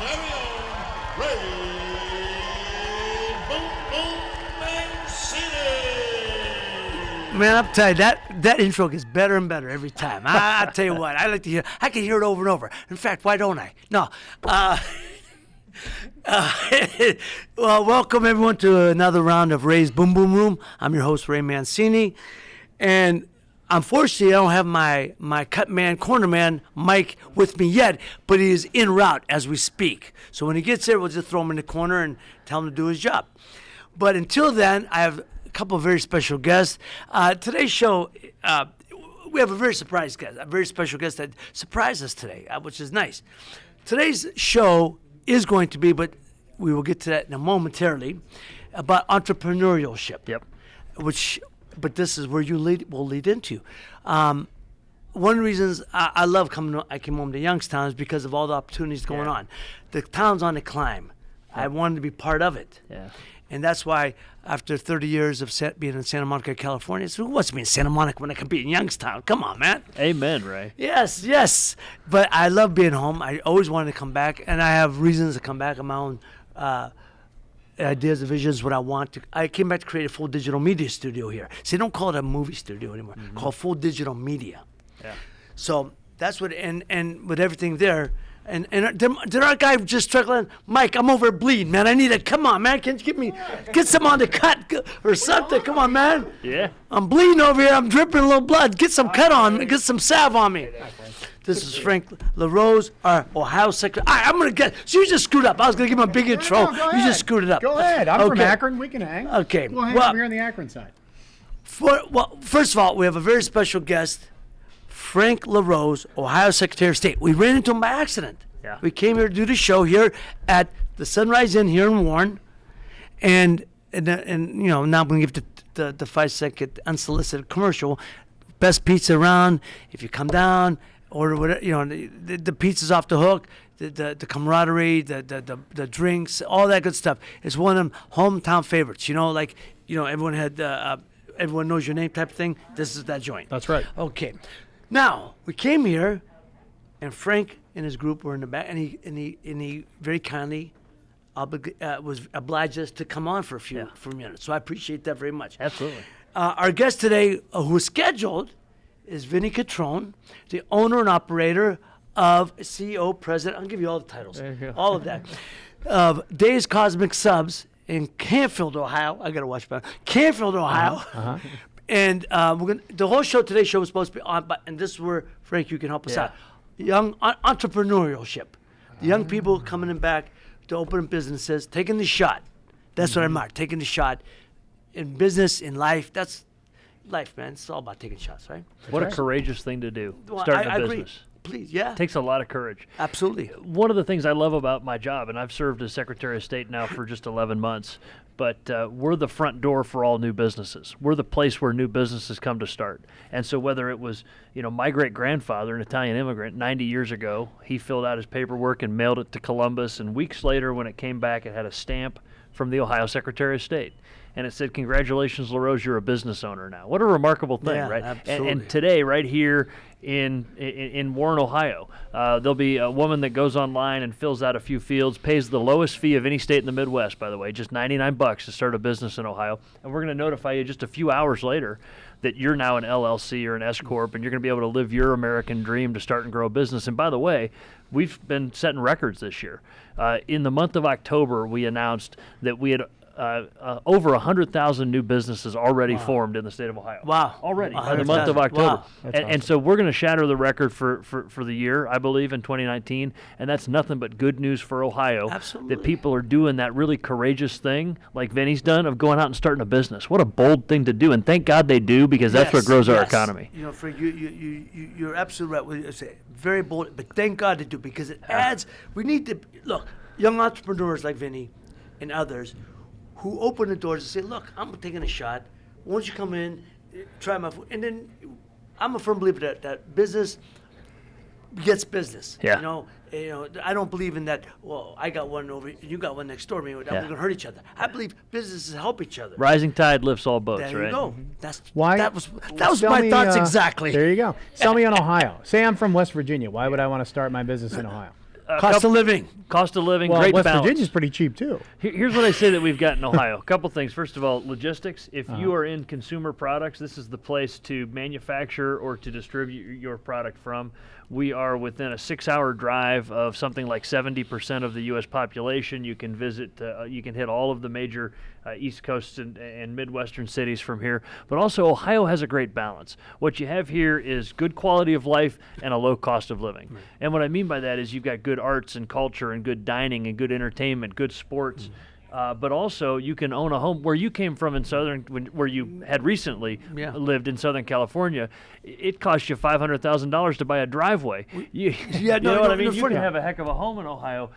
very own Ray Boom Boom Mancini. Man, I'm telling you, that intro gets better and better every time. I tell you what, I like to hear. I can hear it over and over. In fact, why don't I? No. Well, welcome everyone to another round of Ray's Boom Boom Room. I'm your host, Ray Mancini, and unfortunately, I don't have my cut man, corner man, Mike, with me yet, but he is en route as we speak. So when he gets there, we'll just throw him in the corner and tell him to do his job. But until then, I have a couple of very special guests. Today's show, we have a very surprised guest, a very special guest that surprised us today, which is nice. Today's show is going to be, but we will get to that in a momentarily, about entrepreneurship. Yep. But this is where will lead into. One of the reasons I love I came home to Youngstown is because of all the opportunities going on. The town's on the climb. I wanted to be part of it. Yeah. And that's why after 30 years of being in Santa Monica, California, who wants to be in Santa Monica when I can be in Youngstown? Come on, man. Amen, Ray. Yes. But I love being home. I always wanted to come back, and I have reasons to come back on my own ideas and visions, what I want to. I came back to create a full digital media studio here. See, don't call it a movie studio anymore. Call it full digital media. Yeah. So that's what, and with everything there, and did our guy just struggling? Mike, I'm over bleeding, man. I need to, come on, man. Can you get some on the cut or something? Come on, man. Yeah. I'm bleeding over here. I'm dripping a little blood. Get some cut on me. Get some salve on me. This is Frank LaRose, our Ohio secretary. I'm going to get, so you just screwed up. I was going to give him a big intro. No, you just screwed it up. Go ahead. I'm from Akron. We can hang. Okay. We'll hang Well, over here on the Akron side. First of all, we have a very special guest, Frank LaRose, Ohio Secretary of State. We ran into him by accident. Yeah. We came here to do the show here at the Sunrise Inn here in Warren, and you know, now I'm going to give the 5-second unsolicited commercial. Best pizza around. If you come down, order whatever, you know, the pizza's off the hook. The camaraderie, the drinks, all that good stuff. It's one of them hometown favorites. You know, like, you know, everyone had everyone knows your name type of thing. This is that joint. That's right. Okay. Now we came here, and Frank and his group were in the back, and he very kindly was obliged us to come on for a few minutes. So I appreciate that very much. Absolutely. Our guest today, who is scheduled, is Vinny Cutrone, the owner and operator of CEO, president. I'll give you all the titles, all of that, of Days Cosmic Subs in Canfield, Ohio. I got to watch better. Canfield, Ohio. And the whole today show was supposed to be on, and this is where, Frank, you can help us out. Young entrepreneurship. The young people coming in back to open businesses, taking the shot. That's what I'm at, taking the shot in business, in life. That's life, man. It's all about taking shots, right? What a courageous thing to do, Well, starting I a agree. business. Please, yeah. Takes a lot of courage. Absolutely. One of the things I love about my job, and I've served as Secretary of State now for just 11 months, but we're the front door for all new businesses. We're the place where new businesses come to start. And so whether it was, you know, my great-grandfather, an Italian immigrant, 90 years ago, he filled out his paperwork and mailed it to Columbus, and weeks later when it came back, it had a stamp from the Ohio Secretary of State. And it said, "Congratulations, LaRose, you're a business owner now." What a remarkable thing, right? Absolutely. And today, right here in Warren, Ohio, there'll be a woman that goes online and fills out a few fields, pays the lowest fee of any state in the Midwest, by the way, just $99 to start a business in Ohio. And we're going to notify you just a few hours later that you're now an LLC or an S Corp, and you're going to be able to live your American dream to start and grow a business. And by the way, we've been setting records this year. In the month of October, we announced that we had over 100,000 new businesses already formed in the state of Ohio. Wow. Already by the month of October. Wow. And so we're going to shatter the record for the year, I believe, in 2019. And that's nothing but good news for Ohio. Absolutely. That people are doing that really courageous thing, like Vinny's done, of going out and starting a business. What a bold thing to do. And thank God they do, because that's what grows our economy. You know, Frank, you're absolutely right. What you say. Very bold, but thank God they do, because it adds, we need to, look, young entrepreneurs like Vinny and others who open the doors and say, look, I'm taking a shot. Why don't you come in, try my food? And then I'm a firm believer that business gets business. Yeah. You know, I don't believe in that, well, I got one over, you got one next door to me, we're going to hurt each other. I believe businesses help each other. Rising tide lifts all boats, There right? you go. That was Sell my me, thoughts exactly. There you go. Sell me on Ohio. Say I'm from West Virginia. Why would I want to start my business in Ohio? Cost of living. Cost of living, Well, great West balance. Virginia's pretty cheap too. Here's what I say that we've got in Ohio. A couple things. First of all, logistics. If you are in consumer products, this is the place to manufacture or to distribute your product from. We are within a 6-hour drive of something like 70% of the U.S. population. You can visit, you can hit all of the major East Coast and Midwestern cities from here. But also, Ohio has a great balance. What you have here is good quality of life and a low cost of living. Right. And what I mean by that is you've got good arts and culture and good dining and good entertainment, good sports. But also, you can own a home where you came from in where you had recently lived in Southern California. It cost you $500,000 to buy a driveway. You know what I mean? You can have a heck of a home in Ohio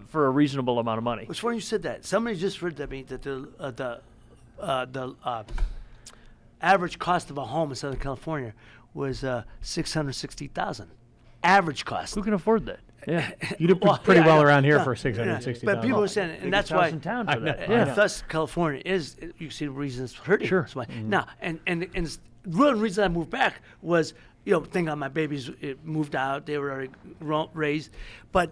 for a reasonable amount of money. It's funny you said that. Somebody just read that me that the average cost of a home in Southern California was $660,000. Average cost. Who can afford that? Yeah, you do pretty well around here for $660,000. But people are saying, and that's why. Town for that. Thus, California is. You see the reasons for hurting. Sure. That's why. Now, and the real reason I moved back was, thinking on my babies moved out. They were already raised, but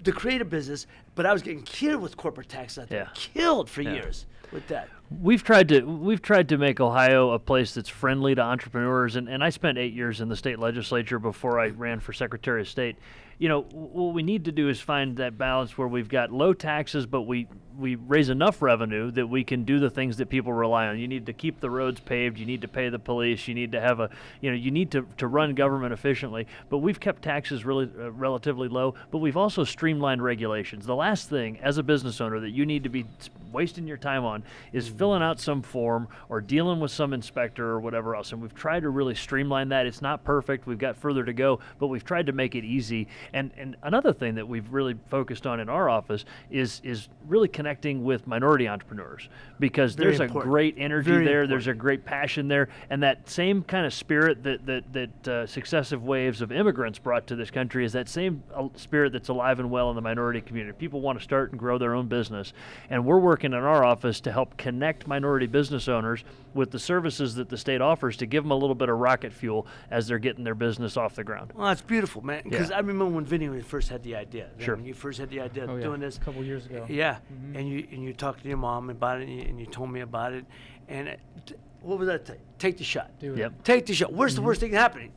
the creative business. But I was getting killed with corporate tax out there. Killed for years with that. We've tried to make Ohio a place that's friendly to entrepreneurs, and I spent 8 years in the state legislature before I ran for Secretary of State. What we need to do is find that balance where we've got low taxes, but we raise enough revenue that we can do the things that people rely on. You need to keep the roads paved. You need to pay the police. You need to have you need to run government efficiently. But we've kept taxes really relatively low, but we've also streamlined regulations. The last thing, as a business owner, that you need to be wasting your time on is filling out some form or dealing with some inspector or whatever else. And we've tried to really streamline that. It's not perfect. We've got further to go, but we've tried to make it easy. And another thing that we've really focused on in our office is really connecting with minority entrepreneurs, because there's a great energy there. There's a great passion there, and that same kind of spirit that successive waves of immigrants brought to this country is that same spirit that's alive and well in the minority community. People want to start and grow their own business, and we're working in our office to help connect minority business owners with the services that the state offers to give them a little bit of rocket fuel as they're getting their business off the ground. Well, that's beautiful, man, because I remember when Vinny first had the idea. Sure. When you first had the idea of doing this. A couple years ago. Yeah, and you talked to your mom about it, and you told me about it, and what was that? Take the shot. Take the shot. Where's the worst thing happening?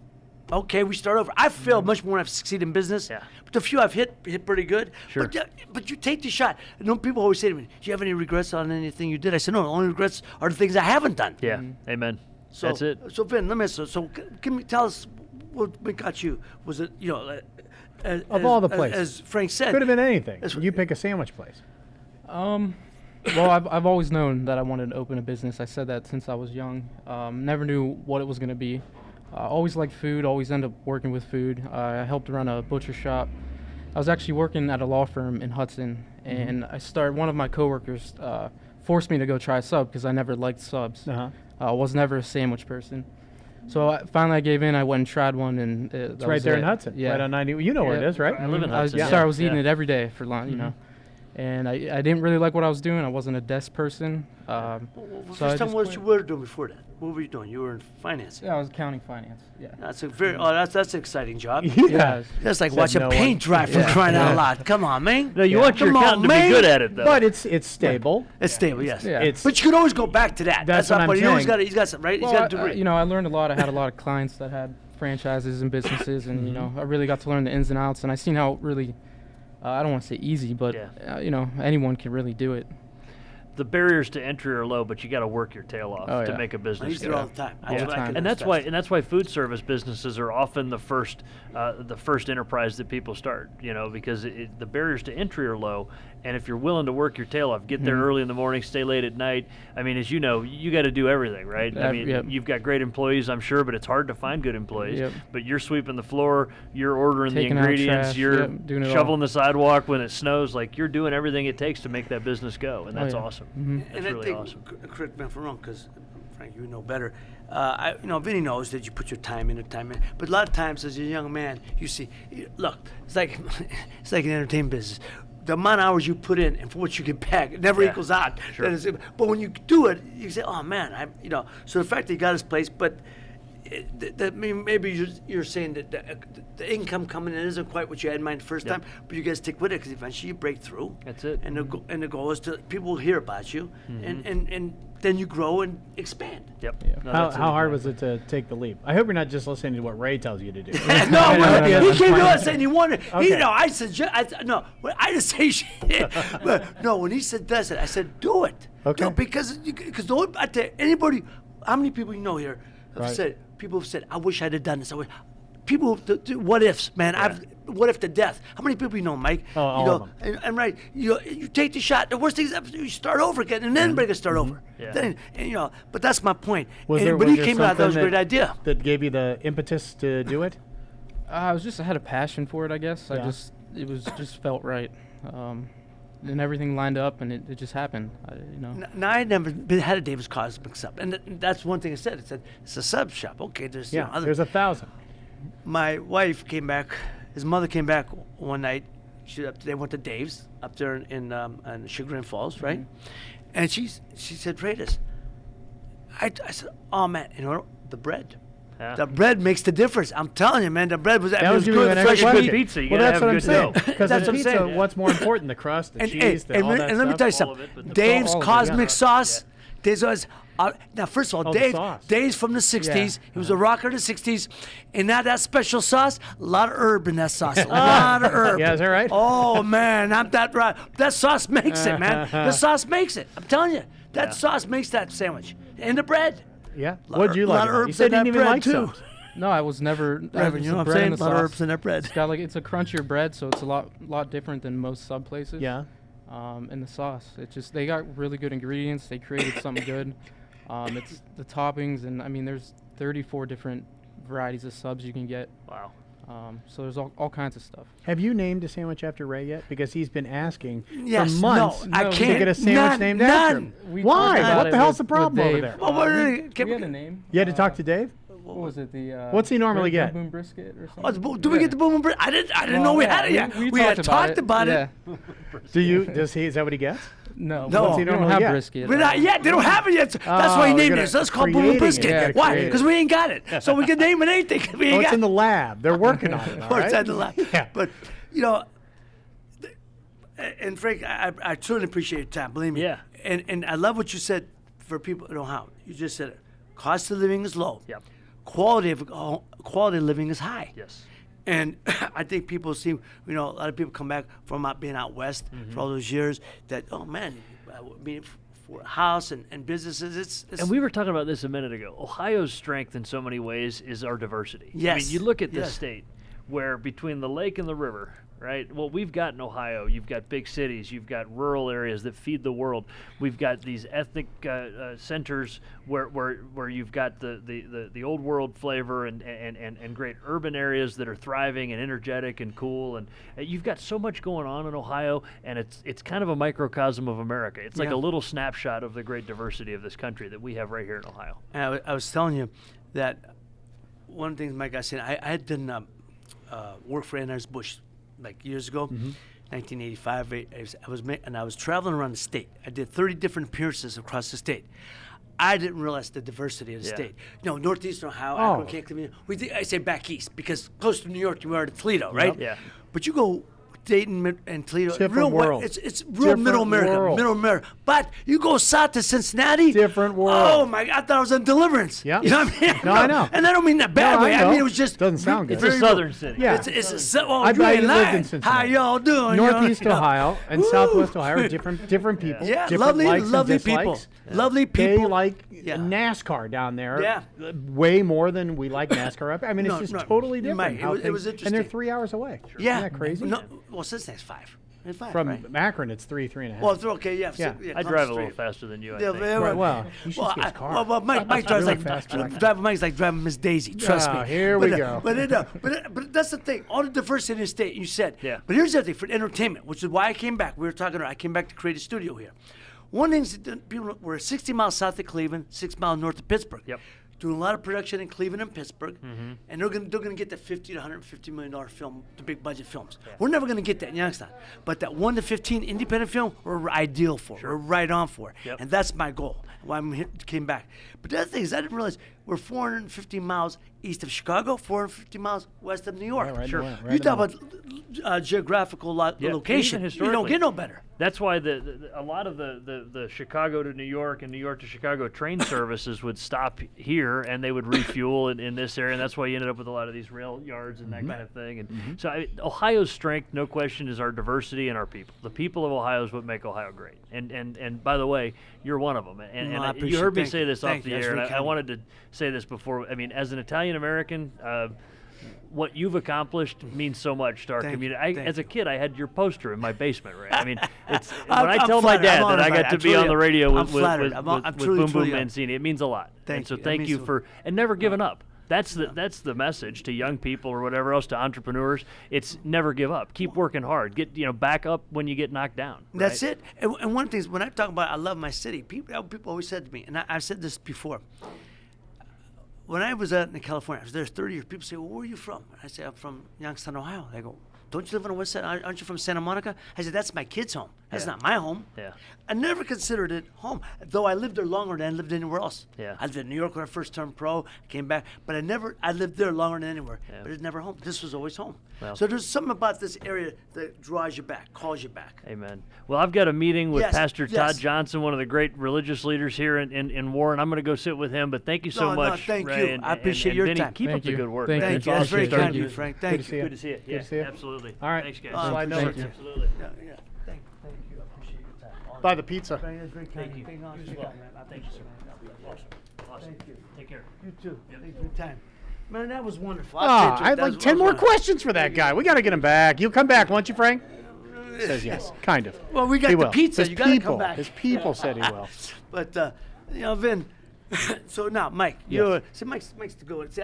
Okay, we start over. I failed much more when I've succeeded in business. Yeah. But the few I've hit pretty good. Sure. But you take the shot. People always say to me, "Do you have any regrets on anything you did?" I said, "No. The only regrets are the things I haven't done." Yeah. Amen. So, that's it. So Vin, let me ask you. So can you tell us what got you? Was it of all the places, as Frank said, could have been anything. You pick a sandwich place. Well, I've always known that I wanted to open a business. I said that since I was young. Never knew what it was going to be. Always liked food. Always ended up working with food. I helped run a butcher shop. I was actually working at a law firm in Hudson, and one of my coworkers forced me to go try a sub because I never liked subs. I was never a sandwich person. So finally I gave in. I went and tried one, and it's right there in Hudson, right on 90. You know where it is, right? I live in Hudson. I was eating it every day for lunch, and I didn't really like what I was doing. I wasn't a desk person. First time, what you were doing before that? What were you doing? You were in finance. Yeah, I was accounting finance. Yeah. That's a that's an exciting job. Yeah. That's like watching paint dry for crying out loud. Come on, man. No, you want your accountant to be good at it, though. But it's stable. It's stable, yes. Yeah. But you could always go back to that. That's what I'm saying. He's got some, right? Well, he's got a degree. I learned a lot. I had a lot of clients that had franchises and businesses, and I really got to learn the ins and outs, and I seen how really, I don't want to say easy, but anyone can really do it. The barriers to entry are low, but you got to work your tail off to make a business. I use it all the time. And that's why food service businesses are often the first enterprise that people start. Because the barriers to entry are low, and if you're willing to work your tail off, get there early in the morning, stay late at night. I mean, as you know, you got to do everything, right? You've got great employees, I'm sure, but it's hard to find good employees. Yep. But you're sweeping the floor, you're ordering Taking the ingredients, trash, you're shoveling the sidewalk when it snows. Like, you're doing everything it takes to make that business go, and that's awesome. That's really awesome. Correct me if I'm wrong, because Frank, you know better. Vinny knows that you put your time in. But a lot of times, as a young man, you see, look, it's like an entertainment business. The amount of hours you put in and for what you get back, it never equals out. Sure. But when you do it, you say, "Oh man," So the fact that he got his place, but maybe you're saying that the income coming in isn't quite what you had in mind the first time, but you got to stick with it because eventually you break through. That's it. And the goal is to people will hear about you, and then you grow and expand. Yep. Yeah. No, How that's it. hard was it to take the leap? I hope you're not just listening to what Ray tells you to do. No, he came to us and he wanted. Okay. I said, no, I didn't say shit. But no, when he said that, I said, do it. Okay. No, because I tell you, anybody, how many people you know here have Right. said, people have said, I wish I'd have done this. People, what ifs, man. What if to death? How many people you know, Mike? Oh, all you of know, and right, you take the shot. The worst thing is you start over again, and then everybody can start over. Yeah. Then, and, but that's my point. Was And- there, but was he there came out. That was a something great idea. that gave you the impetus to do it? I had a passion for it, I guess. Yeah. It just felt right. And everything lined up, and it just happened. Now, I had never had a Davis Cosmic sub, and that's one thing I said. It said it's a sub shop. Okay, there's Yeah, other. there's 1,000. My wife came back. His mother came back one night. They went to Dave's up there in Chagrin Falls, right? And she said, "Freitas." I said, "Oh man, the bread." Yeah. The bread makes the difference. I'm telling you, man. The bread was, That was giving you good, an fresh extra meat. question. Pizza, you Well, gotta that's have what I'm good saying. dough. Because That's in what I'm pizza, saying. what's more important, the crust, the cheese, and all that let me stuff? tell you All something. of it, but the- Dave's all of it, Cosmic yeah. Sauce. Dave's was, now, first of all, Oh, the Dave, sauce. Dave's from the 60s. He was a rocker in the 60s. And now that special sauce, a lot of herb in that sauce. A lot of herb. Yeah, is that right? Oh, man. I'm that right. That sauce makes it, man. The sauce makes it. I'm telling you. That sauce makes that sandwich. And the bread. Yeah. Lot What'd you of- lot like? of about it? You herbs said in you didn't that even bread, like too. sauce. No, I was never. Reverend, you know what I'm saying? A lot of herbs in that bread. It's a crunchier bread, so it's a lot different than most sub places. Yeah. And the sauce, they got really good ingredients. They created something good. It's the toppings, and I mean, there's 34 different varieties of subs you can get. Wow. So there's all kinds of stuff. Have you named a sandwich after Ray yet? Because he's been asking Yes, for months no, I to can't. get a sandwich named after him. We Why? talked about What it the hell's the with problem over Dave. there? Well, what are they- We had a name. You had to talk to Dave? What was it? What's he normally Boom get? Boom brisket or Oh, something? do we get the boom and bread? I didn't know Well, we yeah, had it yet. we We had talked talked about it. Yeah. Does he? Is that what he gets? No, No. What's he we don't normally have get? brisket. We're not yet. They don't have it yet. That's why he Oh, named you're it. So let's call it boom creating and it. brisket. Yeah, Why? creating Because we ain't got it. So we can name it anything. We ain't Oh, it's got in the lab. They're working on it. All Or it's right? at the lab. Yeah. But, and Frank, I truly appreciate your time. Believe me. Yeah. And I love what you said for people who know how. You just said it. Cost of living is low. Yep. Quality of living is high. Yes. And I think people see, a lot of people come back from being out west for all those years that, oh man, being for a house and businesses, it's And we were talking about this a minute ago. Ohio's strength in so many ways is our diversity. I Yes. mean, you look at this Yes. state where between the lake and the river, right? What we've got in Ohio, you've got big cities, you've got rural areas that feed the world. We've got these ethnic centers where you've got the old world flavor and great urban areas that are thriving and energetic and cool. And you've got so much going on in Ohio, and it's kind of a microcosm of America. It's like Yeah. a little snapshot of the great diversity of this country that we have right here in Ohio. And I was telling you that one of the things Mike got said, I had done work for Anheuser-Busch like years ago, 1985. I was traveling around the state. I did 30 different appearances across the state. I didn't realize the diversity of the Yeah. state. Northeastern Ohio, Oh. Akron, Kansas. I say back east because close to New York, you are to Toledo, right? Yeah. But you go Dayton and Toledo, Different real world. It's real Different middle America, world. middle America. But you go south to Cincinnati, Different world. Oh my God, I thought I was in Deliverance. Yeah. You know what I mean? No, I know. And I don't mean that bad No, I way. I know. mean it was just Doesn't sound good. It's a very southern city. Yeah. It's you I ain't lived in lying. Cincinnati. How y'all doing? Northeast You know? Ohio and Woo. Southwest Ohio are different people. Yeah, different lovely, likes and lovely people. dislikes. Lovely They people. like Yeah. NASCAR down there. Yeah. Way more than we like NASCAR up. I mean, it's No, just no, totally different. Mike, how it was things- interesting. And they're 3 hours away. Yeah. Isn't that crazy? No, well, Cincinnati's 5. It's 5, From right? Akron, it's 3.5. Well, it's okay, yeah. Yeah. I drive a little faster than you, I Yeah, think. yeah, Right, well, you should well, get his car. well, Mike drives really like fast track. driving Mike's like driving Miss Daisy. Trust Ah, me. here we But, go. But that's the thing. All the diversity in the state. You said. Yeah. But here's the other thing for entertainment, which is why I came back. We were talking. I came back to create a studio here. One thing is that people we're 60 miles south of Cleveland, 6 miles north of Pittsburgh. Yep. Doing a lot of production in Cleveland and Pittsburgh, and they're gonna get the $50 to $150 million film, the big budget films. We're never gonna get that in Youngstown, but that 1 to 15 independent film, we're ideal for. We're right on for, Yep. and that's my goal. Why I came back. But the other thing is, I didn't realize we're 450 miles east of Chicago, 450 miles west of New York. Yeah, right Sure. in the- right You in talk the- about geographical Yeah, location. even You don't get historically. no better. That's why a lot of the Chicago to New York and New York to Chicago train services would stop here and they would refuel in this area, and that's why you ended up with a lot of these rail yards and that kind of thing. And so Ohio's strength, no question, is our diversity and our people. The people of Ohio is what make Ohio great. And by the way, you're one of them. And, Well, I and you appreciate- heard me thank say you. this off Thank the you. That's air, and very I kind. wanted to say this before. I mean, as an Italian American, what you've accomplished means so much to our Thank you. community. Thank As a kid, I had your poster in my basement, right? I mean, it's when I'm I tell my flattered. dad I'm that I honored by got it. to I be on truly the am. radio I'm with flattered. I'm Boom truly, Boom truly am. Mancini, it means a lot. Thank And so you. That thank means you so- for and never giving up. That's the message to young people or whatever else, to entrepreneurs. It's never give up. Keep working hard. Get back up when you get knocked down. That's right? it. And one thing is, when I talk about I love my city, people always said to me, and I've said this before. When I was out in California, I was there 30 years. People say, "Well, where are you from?" I say, "I'm from Youngstown, Ohio." They go, "Don't you live on the west side? Aren't you from Santa Monica?" I said, "That's my kid's home. That's Yeah. not my home." Yeah. I never considered it home, though I lived there longer than I lived anywhere else. Yeah. I lived in New York when I first turned pro, came back, but I lived there longer than anywhere. Yeah. But it's never home. This was always home. Well. So there's something about this area that draws you back, calls you back. Amen. Well, I've got a meeting with Yes, Pastor yes. Todd Johnson, one of the great religious leaders here in Warren. I'm going to go sit with him, but thank you so No, much, thank Ray, you. and- I appreciate and your Vinny, time. keep Thank up the you. good work, Thank man. you. Thank you. That's very Thank kind of you. you, Frank. Good Thank to see you. you. Good to see it. Good Yeah, to see you. absolutely. All right. Thanks, guys. Slide over. Thank you. Absolutely. Yeah. Thank you. I appreciate your time. Buy the pizza. Frank, that's very kind Thank you. Being honest You as with well. you, man. I Thank you, sir. Awesome. Awesome. Thank you. Take care. You too. Yep. Thank you for your time. Man, that was wonderful. Ah, I had like 10 more questions for that guy. We got to get him back. You'll come back, won't you, Frank? Says yes. Kind of. Well, we got He the will. pizza. His You got to people. come back. His people said he will. But Vin. So now, Mike, you're Mike's the good. See,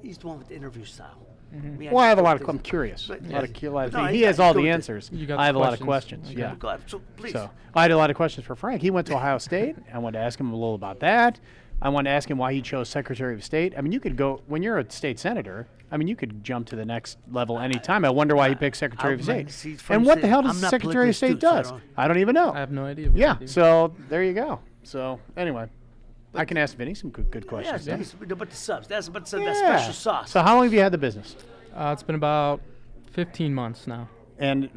he's the one with the interview style. Me, Well, I have a lot just of. I'm curious. But, A lot of, yeah. he he's has got- all go the with it. answers. You got I have the a lot of questions. questions. Okay. Yeah. Go ahead. So please. So I had a lot of questions for Frank. He went to Ohio State. I wanted to ask him a little about that. I wanted to ask him why he chose Secretary of State. I mean, you could go when you're a state senator. I mean, you could jump to the next level anytime. I wonder why he picked Secretary of Mike, State. see, it's And funny what you the say hell that. does I'm the not Secretary of politically State astute, so does? I don't even know. I have no idea. What Yeah. they do. So there you go. So anyway, I can ask Vinny some good questions. Yeah, Yeah. but the subs. That's that Yeah. special sauce. So how long have you had the business? It's been about 15 months now. And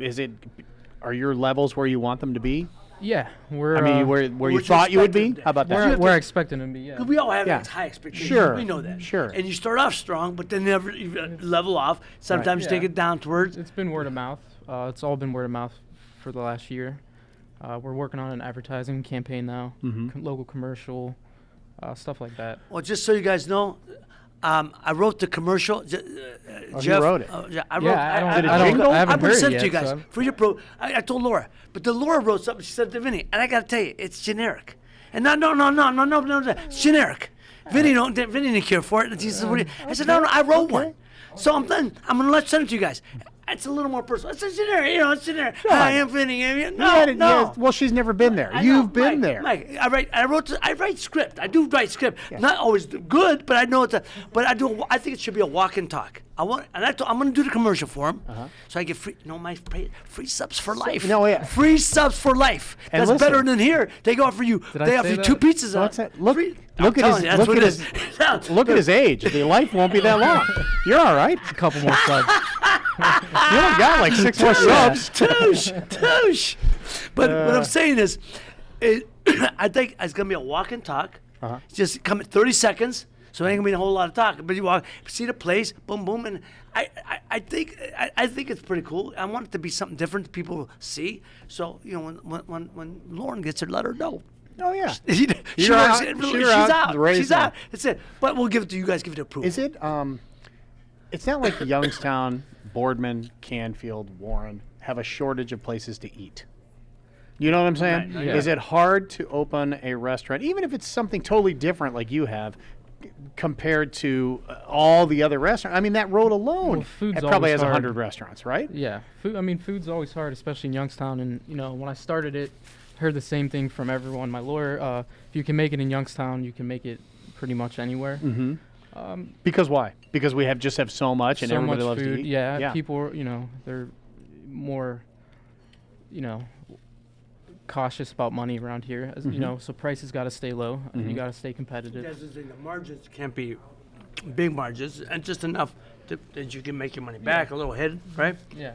are your levels where you want them to be? Yeah, we're. I mean, where you thought you would be? How about that? we're expecting to be. Yeah. We all have Yeah. high expectations. Sure, We know that. sure. And you start off strong, but then never you level off. Sometimes you Yeah. take it down towards. It's been word of mouth. It's all been word of mouth for the last year. We're working on an advertising campaign now, local commercial, stuff like that. Well, just so you guys know, I wrote the commercial. Jeff wrote it? Yeah, I wrote. Yeah, I don't- Did it I don't- jingle? I haven't I'm gonna heard send it it to you yet, guys so- for your pro. I told Laura, but then Laura wrote something. She said to Vinny, and I got to tell you, it's generic. And no, it's generic. Vinny didn't care for it. And he said, I said, no, I wrote one. So I'm done. I'm gonna send it to you guys. It's a little more personal. It's a generic, it's generic. Hi, I'm Vinny. No. Well, she's never been there. I know, You've been Mike, there. Mike, I write script. I do write script. Not always good, but I know I think it should be a walk and talk. I'm going to do the commercial for him, so I get free. Free subs for life. no, yeah. Free subs for life. And That's listen. better than here. They offer you. Did I They offer say you 2 that? pizzas. What's that? Look I'm at his telling you, that's look what at it his is. look at his age. The life won't be that long. You're all right. A couple more subs. You only got like 6 more subs. Touche. But what I'm saying is, I think it's gonna be a walk and talk. Just come at 30 seconds, so it ain't gonna be a whole lot of talk. But you walk, see the place, boom, boom, and I think it's pretty cool. I want it to be something different that people see. So when Lauren gets her, let her know. Oh yeah. She's She's out. The raise She's now. out. That's it. But we'll give it to you guys. Give it approval. Is it? It's not like Youngstown, Boardman, Canfield, Warren have a shortage of places to eat. You know what I'm saying? Right, yeah. Is it hard to open a restaurant, even if it's something totally different like you have, compared to all the other restaurants? I mean, that road alone Well, food's probably always has hard. 100 restaurants, right? Yeah, food's always hard, especially in Youngstown. And when I started it, heard the same thing from everyone. My lawyer, if you can make it in Youngstown, you can make it pretty much anywhere. Because why? Because we just have so much, and So everybody much loves food. to eat. Yeah, people, they're more, cautious about money around here. As, You know, so prices got to stay low. You got to stay competitive. That's the thing. The margins can't be big margins, and just enough that you can make your money back a little hidden, right? Yeah.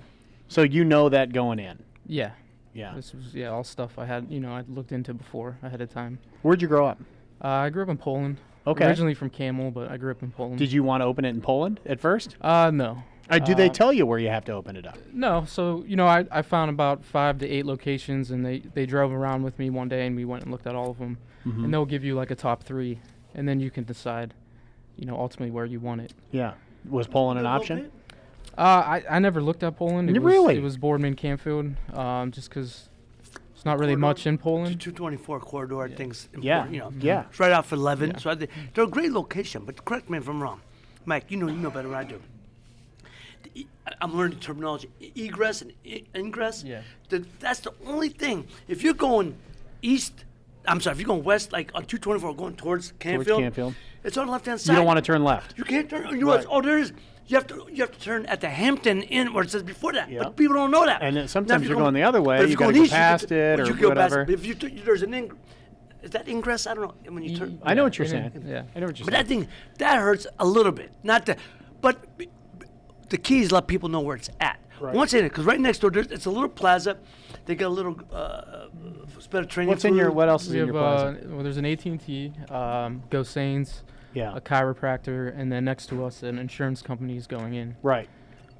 So you know that going in. Yeah. Yeah. This was all stuff I had. I'd looked into before ahead of time. Where'd you grow up? I grew up in Poland. Okay. Originally from Camel, but I grew up in Poland. Did you want to open it in Poland at first? No. Do they tell you where you have to open it up? No. So, I found about 5 to 8 locations, and they drove around with me one day, and we went and looked at all of them. And they'll give you like a top 3, and then you can decide, ultimately where you want it. Yeah. Was Poland an option? I never looked at Poland. Really? It was Boardman Canfield, just because it's not really much in Poland. 224 corridor, I think's Yeah. important. Yeah. It's right off 11. Yeah. So they're a great location, but correct me if I'm wrong. Mike, you know better than I do. I'm learning terminology. Egress and ingress. Yeah. That's the only thing. If you're going east, if you're going west, like on 224, going towards Canfield. Canfield. It's on the left-hand side. You don't want to turn left. You can't turn. You realize, there is. You have to turn at the Hampton Inn where it says before that. Yep. But people don't know that. And then Now, sometimes if you're going the other way. but if You you're got to going go east, past it but or you go past whatever. it. If there's an is that ingress? I don't know. When you turn. I know what you're saying. Yeah. I know what you're But saying. that hurts a little bit. Not that, but the key is let people know where it's at. Right. Once in it, because right next door, it's a little plaza. They got a little better training. What's in your? food. What else is We in have, your plaza? there's an AT&T, Go Sanes, Yeah. a chiropractor, and then next to us, an insurance company is going in. Right.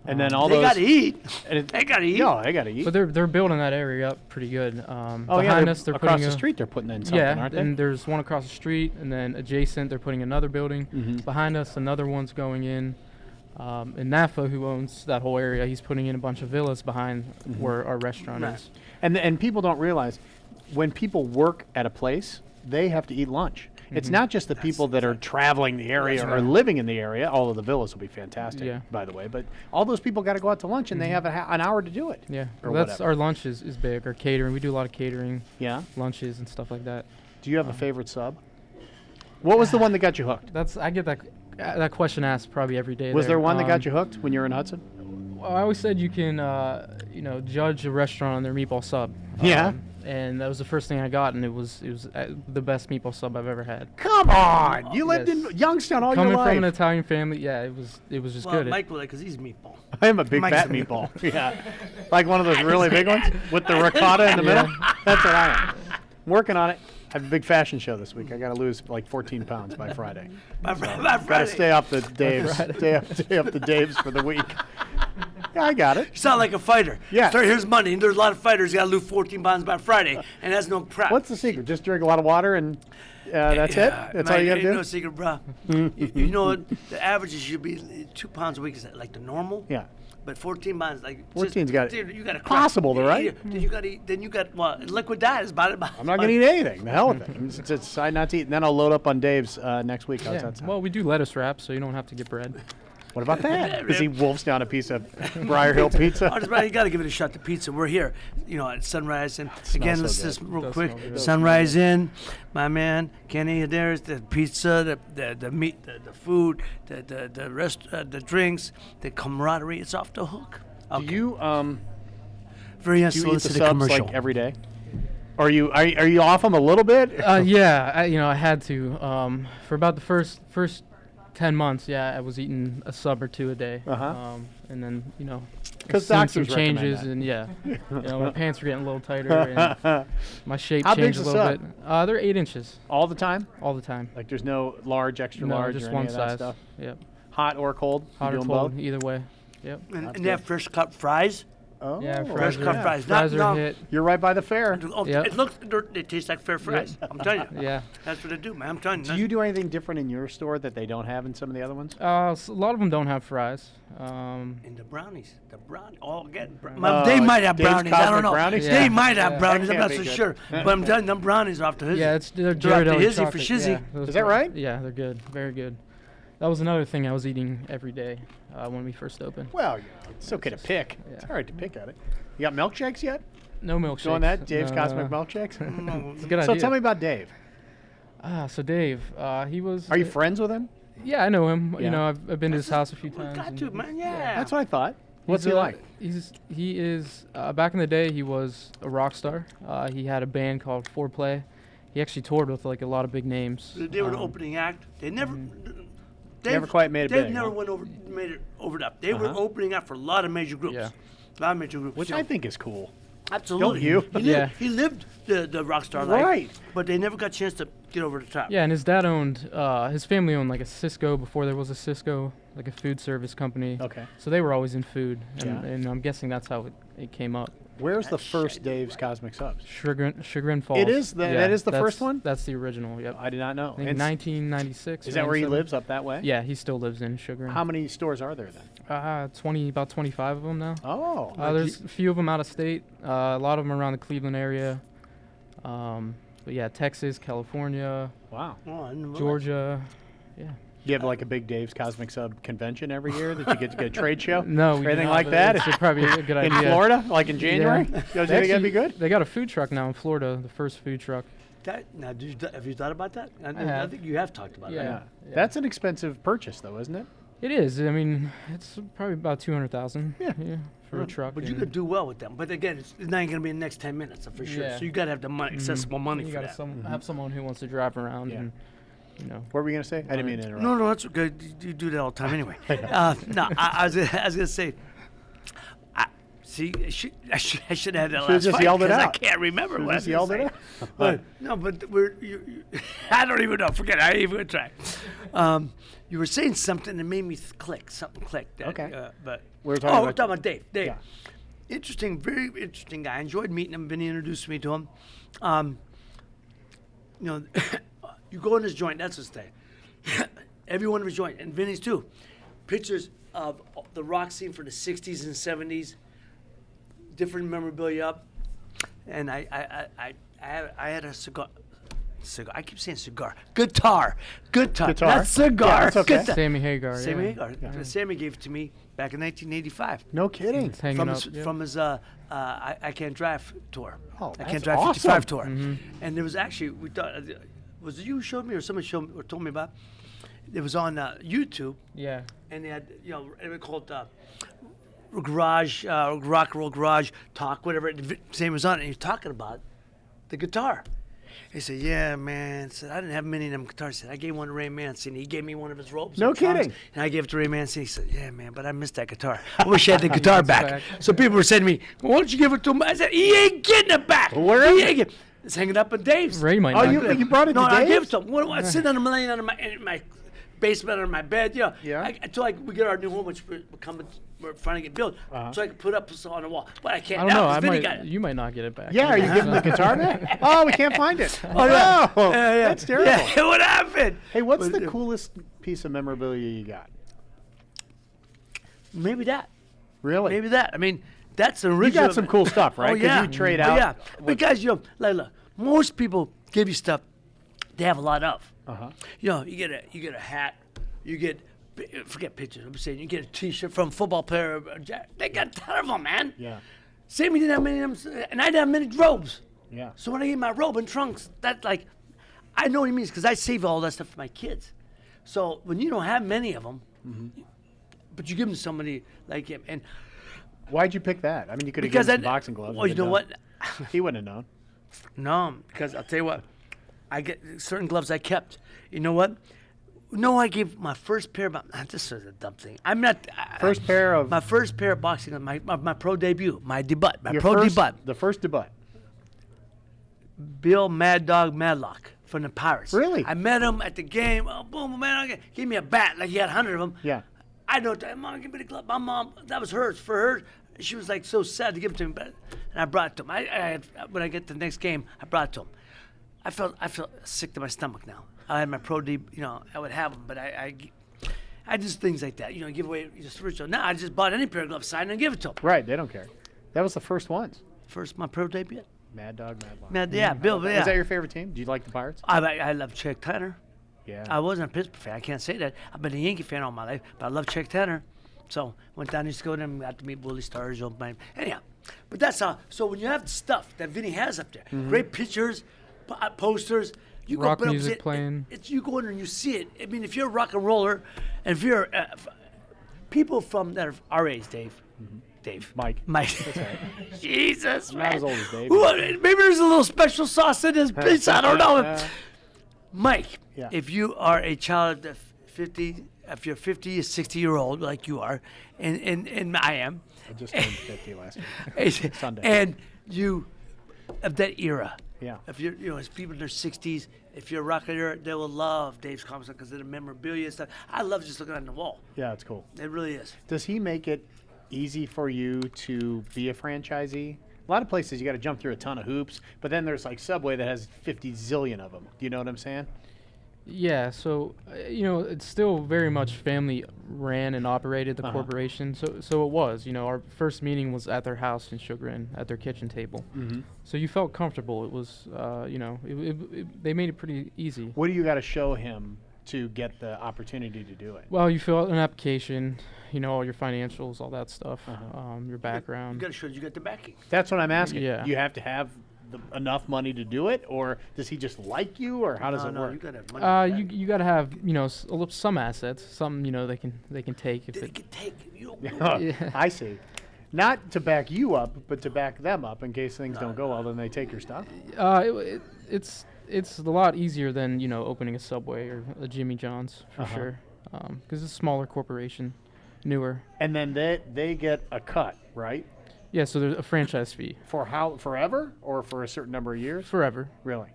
And then all They those. got to eat. and it- They got to eat. Yeah, they got to eat. But they're building that area up pretty good. Oh Behind yeah, us, they're across putting the a- street they're putting in something, Yeah, aren't they? and there's one across the street, and then adjacent they're putting another building. Mm-hmm. Behind us, another one's going in. And NAFA, who owns that whole area, he's putting in a bunch of villas behind Mm-hmm. where our restaurant Right. is. And people don't realize when people work at a place, they have to eat lunch. It's not just the people that are traveling the area or living in the area, although the villas will be fantastic, Yeah. by the way. But all those people got to go out to lunch, and they have an hour to do it. Yeah, Or well, that's whatever. our lunch is big. Our catering, we do a lot of catering, Yeah. lunches and stuff like that. Do you have a favorite sub? What was the one that got you hooked? I get that question asked probably every day. Was there one that got you hooked when you were in Hudson? Well, I always said you can, judge a restaurant on their meatball sub. Yeah. And that was the first thing I got, and it was the best meatball sub I've ever had. Come on! You lived Yes. in Youngstown all Coming your life. from an Italian family, yeah, it was just Well, good. Mike will like, because he's meatball. I am a big Mike's fat a meatball. Yeah. Like one of those really big ones with the ricotta in the middle. That's what I am. Working on it. I have a big fashion show this week. I got to lose like 14 pounds by Friday. By Got to Friday. stay off the Daves. Stay off the Daves for the week. Yeah, I got it. You sound like a fighter. Yeah. So here's Monday, and there's a lot of fighters got to lose 14 pounds by Friday, and that's no crap. What's the secret? Just drink a lot of water and that's it? That's all you got to Ain't do? no secret, bro. you know, the average should be 2 pounds a week is like the normal. Yeah. But 14 pounds, like 14's got it. Dude, you got to Possible, though, right? Then you got to eat. Then you got liquid diet is about it. I'm not going to eat anything. The hell with it. I'm just decide not to eat. And then I'll load up on Dave's next week. How's yeah. that sound? Well, we do lettuce wraps, so you don't have to get bread. What about that? Because he wolfs down a piece of Briar Hill pizza. You got to give it a shot. The pizza. We're here, at Sunrise Inn. Again, so let's good. just real Does quick. smell good. Sunrise Inn, my man Kenny. There's the pizza, the meat, the food, the drinks, the camaraderie. It's off the hook. Do you Very do you eat the unsolicited subs commercial. like every day? Or are you off them a little bit? Yeah, I had to. For about the first 10 months, yeah, I was eating a sub or 2 a day. Uh-huh. And then, 'Cause seen doctors some recommend changes, that. and yeah, my pants were getting a little tighter, and my shape How changed big's a the little sub? bit. They're 8 inches All the time? all the time. Like there's no large, extra No, large, just or any one of that size. stuff? Yep. Hot or cold? You Hot or doing cold, both? either way. Yep. And they have fresh cut fries. Oh, Yeah, Fresh fries cut are, fries. fries Not are hit. You're right by the fair. Oh, Yep. it looks. They taste like fair fries. I'm telling you. Yeah. That's what they do, man. I'm telling you. Do you do anything different in your store that they don't have in some of the other ones? So a lot of them don't have fries. And the brownies, again, Oh, they might have Dave's brownies. I Cosmic don't know. Brownies? They Yeah. might have Yeah. brownies. That I'm not can't so be good. sure. But I'm telling you, them brownies are off the hizzy. Yeah, they're They're off the Ghirardelli hizzy for chocolate. shizzy. Yeah, those Is that are- right? Yeah, they're good. Very good. That was another thing I was eating every day when we first opened. Well, it's okay to pick. It's all right to pick at it. You got milkshakes yet? No milkshakes. Doing that? Dave's No, Cosmic no. Milkshakes? It's a good So idea. tell me about Dave. So Dave, he was. Are you friends with him? Yeah, I know him. Yeah. I've been to his house a few times. Got and- to, man. Yeah. That's what I thought. What's he like? He is back in the day. He was a rock star. He had a band called Foreplay. He actually toured with like a lot of big names. They were the opening act. They never. Never quite made it They big, never huh? made it over the top. They were opening up for a lot of major groups. Yeah. A lot of major groups. Which you I know. think is cool. Absolutely. Don't you? Yeah. He lived the rock star life. Right. But they never got a chance to get over the top. Yeah, and his dad owned, his family owned like a Cisco before there was a Cisco, like a food service company. Okay. So they were always in food, and, Yeah. and I'm guessing that's how it came up. Where's the first Dave's Cosmic Subs? Chagrin Falls. It is that is the first one? That's the original. Yep. I did not know. I think And 1996. is or that where he 97. lives, up that way? Yeah, he still lives in Chagrin. How many stores are there then? 20, about 25 of them now. Oh. There's a few of them out of state. A lot of them around the Cleveland area. But yeah, Texas, California, Wow. Oh, I didn't realize. Georgia. Yeah. Do you have like a big Dave's Cosmic Sub convention every year that you get to get a trade show? No, we Or anything do not, like but that? It's probably a good In idea. Florida, like in January? Yeah. You think that'd be good? They got a food truck now in Florida, the first food truck. Now, have you thought about that? I have. think you have talked about Yeah. that. That's an expensive purchase, though, isn't it? It is. I mean, it's probably about 200,000. Yeah. For a truck. But you and could do well with them. But again, it's not going to be in the next 10 minutes, for sure. Yeah. So you got to have the money, accessible money you for gotta that. have someone who wants to drive around Yeah. and, you know. What were we going to say? I didn't mean to interrupt. No, that's okay. You do that all the time anyway. No, I was going to say, I should have had that Should've last just fight yelled it 'cause I out. can't remember Should've what just I was yelled gonna it say. But, no, but I don't even know. Forget it. I ain't even going to try. You were saying something that made me click. Something clicked. Okay. But We were talking we're about- talking about Dave. Yeah. Interesting, very interesting guy. I enjoyed meeting him. Vinny introduced me to him. You know, you go in his joint, that's his thing. Every one of his joint, and Vinny's too. Pictures of the rock scene for the 60s and 70s, different memorabilia up. And I had a cigar. I keep saying cigar. Guitar. Guitar? Not cigar. Yeah, that's okay. Guitar. Sammy Hagar. Sammy yeah. Hagar. Sammy gave it to me back in 1985 No kidding. It's hanging from up. his, yeah. from his I Can't Drive tour. Oh, I that's Can't Drive awesome. 55 tour. Mm-hmm. And there was actually, we thought, was it you who showed me or somebody showed me or told me about? It was on YouTube, Yeah. and they had, it was called Garage, Rock and Roll Garage Talk, whatever. Sam was on it, and he was talking about the guitar. He said, yeah, man. Said, I didn't have many of them guitars. Said, I gave one to Ray Mancini. He gave me one of his ropes. No and tongs, kidding. And I gave it to Ray Mancini. He said, yeah, man, but I missed that guitar. I wish I had the guitar back. back. So people were saying to me, well, why don't you give it to him? I said, he ain't getting it back. Where He is ain't get- It's hanging up in Dave's. Ray might Oh, not you get it. you brought it No, to I Dave? gave it to him. What, sitting on the in my basement under my bed, Yeah. Until we get our new home, which we're trying to get built, so I can put up on the wall. But I can't I don't now know. 'cause I Vinny got might. it. You might not get it back. Yeah, are you giving the guitar back? Oh, we can't find it. Oh, yeah. Oh, Yeah, yeah. that's terrible. Yeah, what happened? Hey, what's But, the coolest piece of memorabilia you got? Maybe that. Really? Maybe that. I mean, that's the You original. got some cool stuff, right? Oh, 'Cause yeah. you trade Oh, out. yeah. Because, look, most people give you stuff they have a lot of. Uh-huh. You get a hat, you get, forget pictures, I'm saying, you get a T-shirt from a football player. They got a ton of them, man. Yeah. Sammy didn't have many of them, and I didn't have many robes. Yeah. So when I get my robe and trunks, that's like, I know what he means because I save all that stuff for my kids. So when you don't have many of them, but you give them to somebody like him, and Why'd you pick that? I mean, you could have because given him some boxing gloves. well, you know what? He wouldn't have known. No, because I'll tell you what, I get certain gloves I kept. You know what? No, I gave my first pair of, this is a dumb thing. I'm not. First pair of My first pair of boxing, my pro debut, my debut, my your pro first, debut. the first debut. Bill Mad Dog Madlock from the Pirates. Really? I met him at the game. Oh, boom, Mad Dog. Gave me a bat like he had 100 of them. Yeah. I know. Mom, give me the glove. My mom, that was hers for her. She was like so sad to give it to me, and I brought it to him. When I get to the next game, I brought it to him. I felt sick to my stomach now. I had my pro D, I would have them, but I just things like that. Give away just ritual. Now I just bought any pair of gloves, signed and give it to him. Right. They don't care. That was the first ones. First, my pro debut. Mad Dog, Mad Dog. Mad, yeah, Bill. Yeah. Was that your favorite team? Do you like the Pirates? I love Chuck Tanner. Yeah. I wasn't a Pittsburgh fan. I can't say that. I've been a Yankee fan all my life, but I love Chuck Tanner. So went down to school with him, got to meet Willie Stars. Anyhow, but that's how. So when you have stuff that Vinny has up there, great pictures, posters, you Rock go up music playing. It's you go in there and you see it. I mean, if you're a rock and roller, and if you're people from that are our age, Dave. Dave. Mike. Jesus, I'm man. not as old as Dave. Well, maybe there's a little special sauce in this pizza. I don't know. Mike, Yeah. if you are a child of 50, if you're 50 or 60-year-old like you are, and I am, I just turned 50 last week. Sunday. and you of that era, Yeah. if you're, as people in their 60s, if you're a rocker era, they will love Dave's comics because of the memorabilia and stuff. I love just looking on the wall. Yeah, it's cool. It really is. Does he make it easy for you to be a franchisee? A lot of places you got to jump through a ton of hoops, but then there's like Subway that has 50 zillion of them. Do you know what I'm saying? Yeah, so it's still very much family ran and operated the corporation. So it was. Our first meeting was at their house in Sugar Inn at their kitchen table. So you felt comfortable. It was, they made it pretty easy. What do you got to show him to get the opportunity to do it? Well, you fill out an application. All your financials, all that stuff, your You background. got to show you got the backing. That's what I'm asking. Yeah. You have to have enough money to do it, or does he just like you, or how does it You work? got to have money. You got to have some assets, some they can take if They it. can take it. You don't Yeah. I see. Not to back you up, but to back them up in case things don't go well. Then they take your stuff. It's a lot easier than opening a Subway or a Jimmy John's for sure, because it's a smaller corporation, newer. And then they get a cut, right? Yeah, so there's a franchise fee For how forever, or for a certain number of years? forever. Really?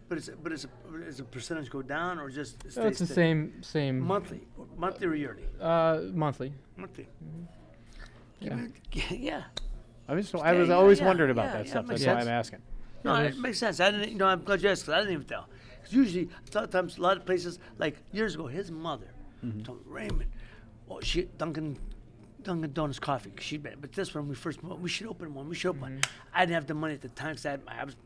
But is a percentage go down or just So stay it's the steady? same Monthly or yearly? monthly. Monthly. Yeah. Yeah. I was Yeah, always yeah, wondered about yeah, that yeah, stuff. makes That's why sense. I'm asking. No, Yeah, it makes sense. I didn't. I'm glad you asked. 'Cause I didn't even tell. Because usually, sometimes a lot of places, like years ago, his mother told Raymond, she Dunkin' Donuts coffee. But this one we first we should open one. We should open one. I didn't have the money at the time because I was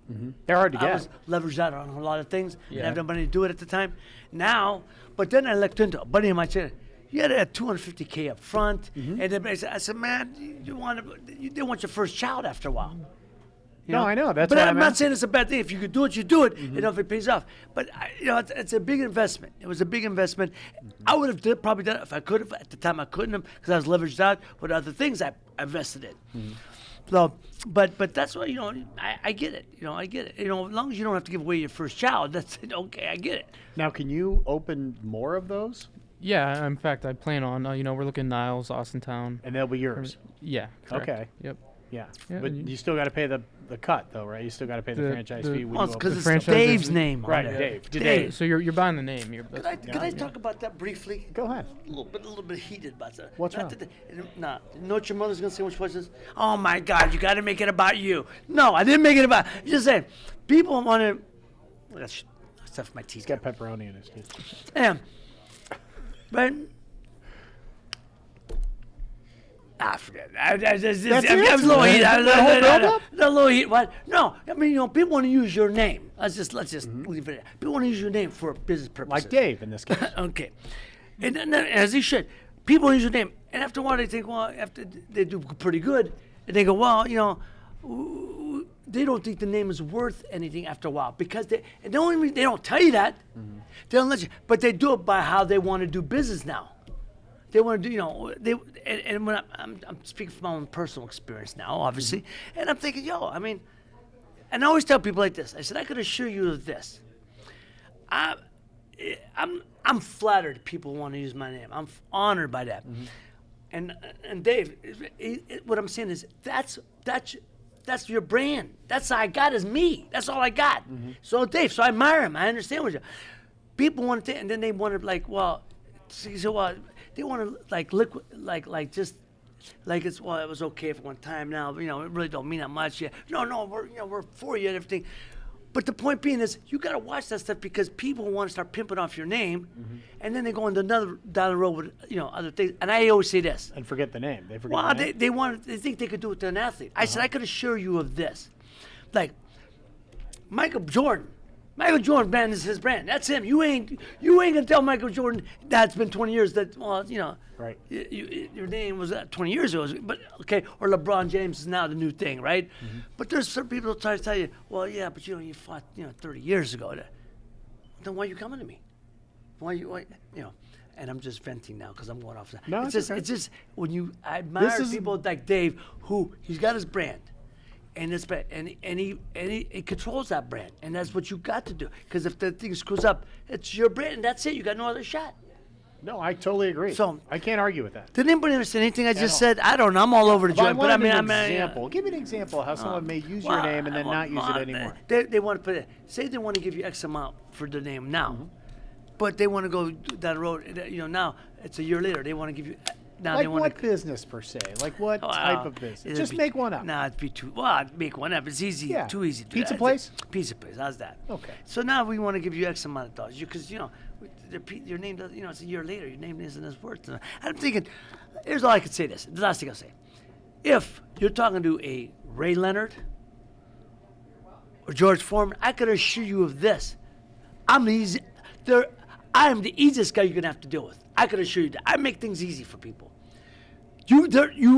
They're hard to I get. was leveraged out on a lot of things. Didn't Yeah. have the money to do it at the time. Now, but then I looked into a buddy of mine said, you had to have 250K up front, and then I said, man, they want your first child after a while. You No, I know. That's but why I'm I'm not asking. saying it's a bad thing. If you could do it, you do it. If it pays off. But it's a big investment. It was a big investment. I would have probably done it if I could have. At the time, I couldn't have because I was leveraged out with other things I invested in. So, but that's why I get it. I get it. As long as you don't have to give away your first child, that's okay. I get it. Now, can you open more of those, Yeah, in fact, I plan on. We're looking Niles, Austintown. and they'll be yours? Yeah. Correct. Okay. Yep. Yeah. Yeah, But and you still got to pay the cut, though, right? You still got to pay the The- franchise the- fee when Well, you it's open. because The it's franchise Dave's isn't- name on Right, it. Dave. Dave. So you're buying the name. Can I talk about that briefly? Go ahead. A little bit heated about that. What's Not wrong? Nah, you know what your mother's gonna say when she watches this? Oh my God, you got to make it about you. No, I didn't make it about. Just saying, people want to. That's stuff my teeth. He's got pepperoni in his teeth. Yeah. But. Forget it. I was a little heated. A little heat. What? No, I mean, people want to use your name. Let's just leave it. People want to use your name for business purposes. Like Dave in this case. Okay. And then, as he should, people use your name. And after a while, they think, well, after they do pretty good, and they go, well, they don't think the name is worth anything after a while because they don't tell you that. They don't let you, but they do it by how they want to do business now. They want to do, and when I'm speaking from my own personal experience now, obviously, and I'm thinking, and I always tell people like this. I said, I could assure you of this. I'm flattered people want to use my name. I'm honored by that. And Dave, what I'm saying is that's your brand. That's all I got is me. That's all I got. So Dave, so I admire him. I understand what you. People want to, and then they want to they want to it was okay for one time. Now it really don't mean that much. Yeah, no, we're for you and everything. But the point being is, you got to watch that stuff because people want to start pimping off your name, and then they go into down the road with other things. And I always say this. And forget the name. They forget Well, the name. they think they could do it to an athlete. I said I could assure you of this, like Michael Jordan. Michael Jordan brand is his brand. That's him. You ain't gonna tell Michael Jordan that's been 20 years that Right. your name was 20 years ago. But okay, or LeBron James is now the new thing, right? But there's some people that try to tell you, well, yeah, but you fought 30 years ago. Then why are you coming to me? Why and I'm just venting now because I'm going off. No, it's it's just okay. it's just when I admire is- people like Dave who he's got his brand. And it's and he controls that brand, and that's what you got to do. Because if the thing screws up, it's your brand, and that's it. You got no other shot. No, I totally agree. So- I can't argue with that. Did anybody understand anything I just all. said? I don't know. I'm all over the But I joint. But I wanted mean, an I mean, example. Give me an example of how someone may use your name and then not use it anymore. They want to put it. Say they want to give you X amount for the name now, Mm-hmm. but they want to go down the road. Now it's a year later. They want to give you. Now Like they want what to. business per se? Like what type of business? Just make one up. Nah, it'd be too. Well, I'd make one up. It's easy. Yeah. Too easy. To do Pizza that. place? Pizza place. How's that? Okay. So now we want to give you X amount of dollars. Because your name does. It's a year later. Your name isn't as worth. I'm thinking. Here's all I could say. The last thing I'll say. If you're talking to a Ray Leonard or George Foreman, I could assure you of this. I am the easiest guy you're gonna have to deal with. I could assure you that. I make things easy for people. You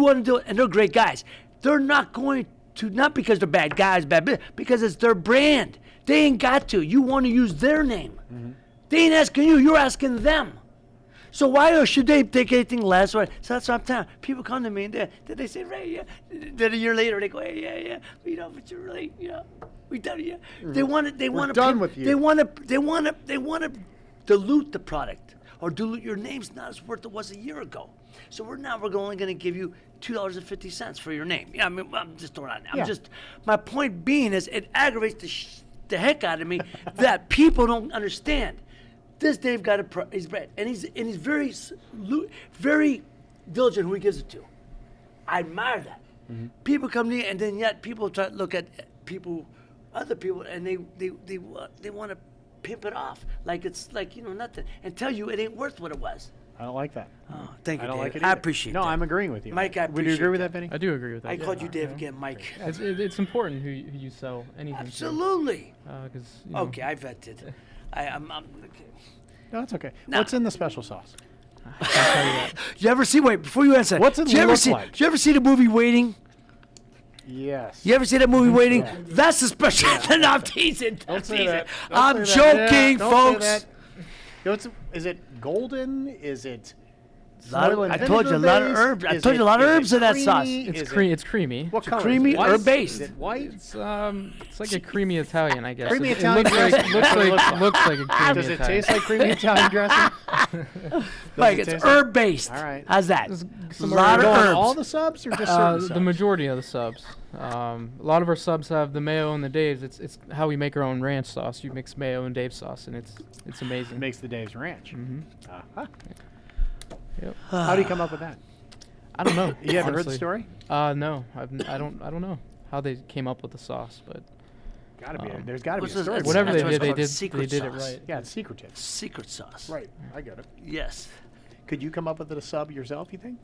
want to do it, and they're great guys. They're not going to, not because they're bad guys, bad business, because it's their brand. They ain't got to. You want to use their name. Mm-hmm. They ain't asking you. You're asking them. So why should they take anything less? So that's what I'm telling. People come to me and they say, Ray, yeah. Then a year later they go, hey, yeah. But you're really, we done, yeah. They want to. They want to. done with you. They want to dilute the product or dilute your name's not as worth it was a year ago. So we're only going to give you $2.50 for your name. Yeah, I mean, I'm just throwing it out. Yeah. My point being is it aggravates the heck out of me that people don't understand. This Dave got his bread, and he's very very diligent who he gives it to. I admire that. Mm-hmm. People come to me, and then yet people try to look at other people, and they want to pimp it off like it's like nothing, and tell you it ain't worth what it was. I don't like that. Oh, thank you, I don't Dave. like it I either. appreciate No, that. I'm agreeing with you. Mike, I Would you agree appreciate with that. that, Vinny? I do agree with that. I yeah. called you Dave again, Mike. It's important who you sell anything Absolutely. to. Because Okay, I vetted. I'm okay. No, it's okay. No. What's in the special sauce? You ever see? Wait, before you answer. What's it did you ever look see? like? Did you ever see the movie Waiting? Yes. You ever see that movie Waiting? That's the special. No, I'm teasing. I'm say teasing. that. Don't I'm say that. joking, Don't folks. say that. Is it golden? Is it? Lot of- oil and I told you a vinegar lot of based? herbs. I Is told you a lot of is it herbs in that sauce. creamy? It's Is It's creamy. What color? creamy is it? White? herb-based. Is it white? It's like a creamy Italian, I guess. Creamy It Italian looks like dressing? looks That's what it like looks like a creamy Does it Italian. taste like creamy Italian dressing? Like it it's taste like- herb based. All right. How's that? There's A some lot of Go on herbs. all the subs or just certain subs? The majority of the subs. A lot of our subs have the mayo and the Dave's. It's how we make our own ranch sauce. You mix mayo and Dave sauce, and it's amazing. It makes the Dave's Ranch. Uh-huh. Yep. How do you come up with that? I don't know. You haven't heard the honestly. story? No, I don't know how they came up with the sauce, but Gotta be. There's got to be What's a this- story. it's- whatever that's they what did, it's they called, did secret they did it sauce. right. Yeah, it's secretive. Secret sauce. Right. I get it. Yes. Could you come up with a sub yourself, you think?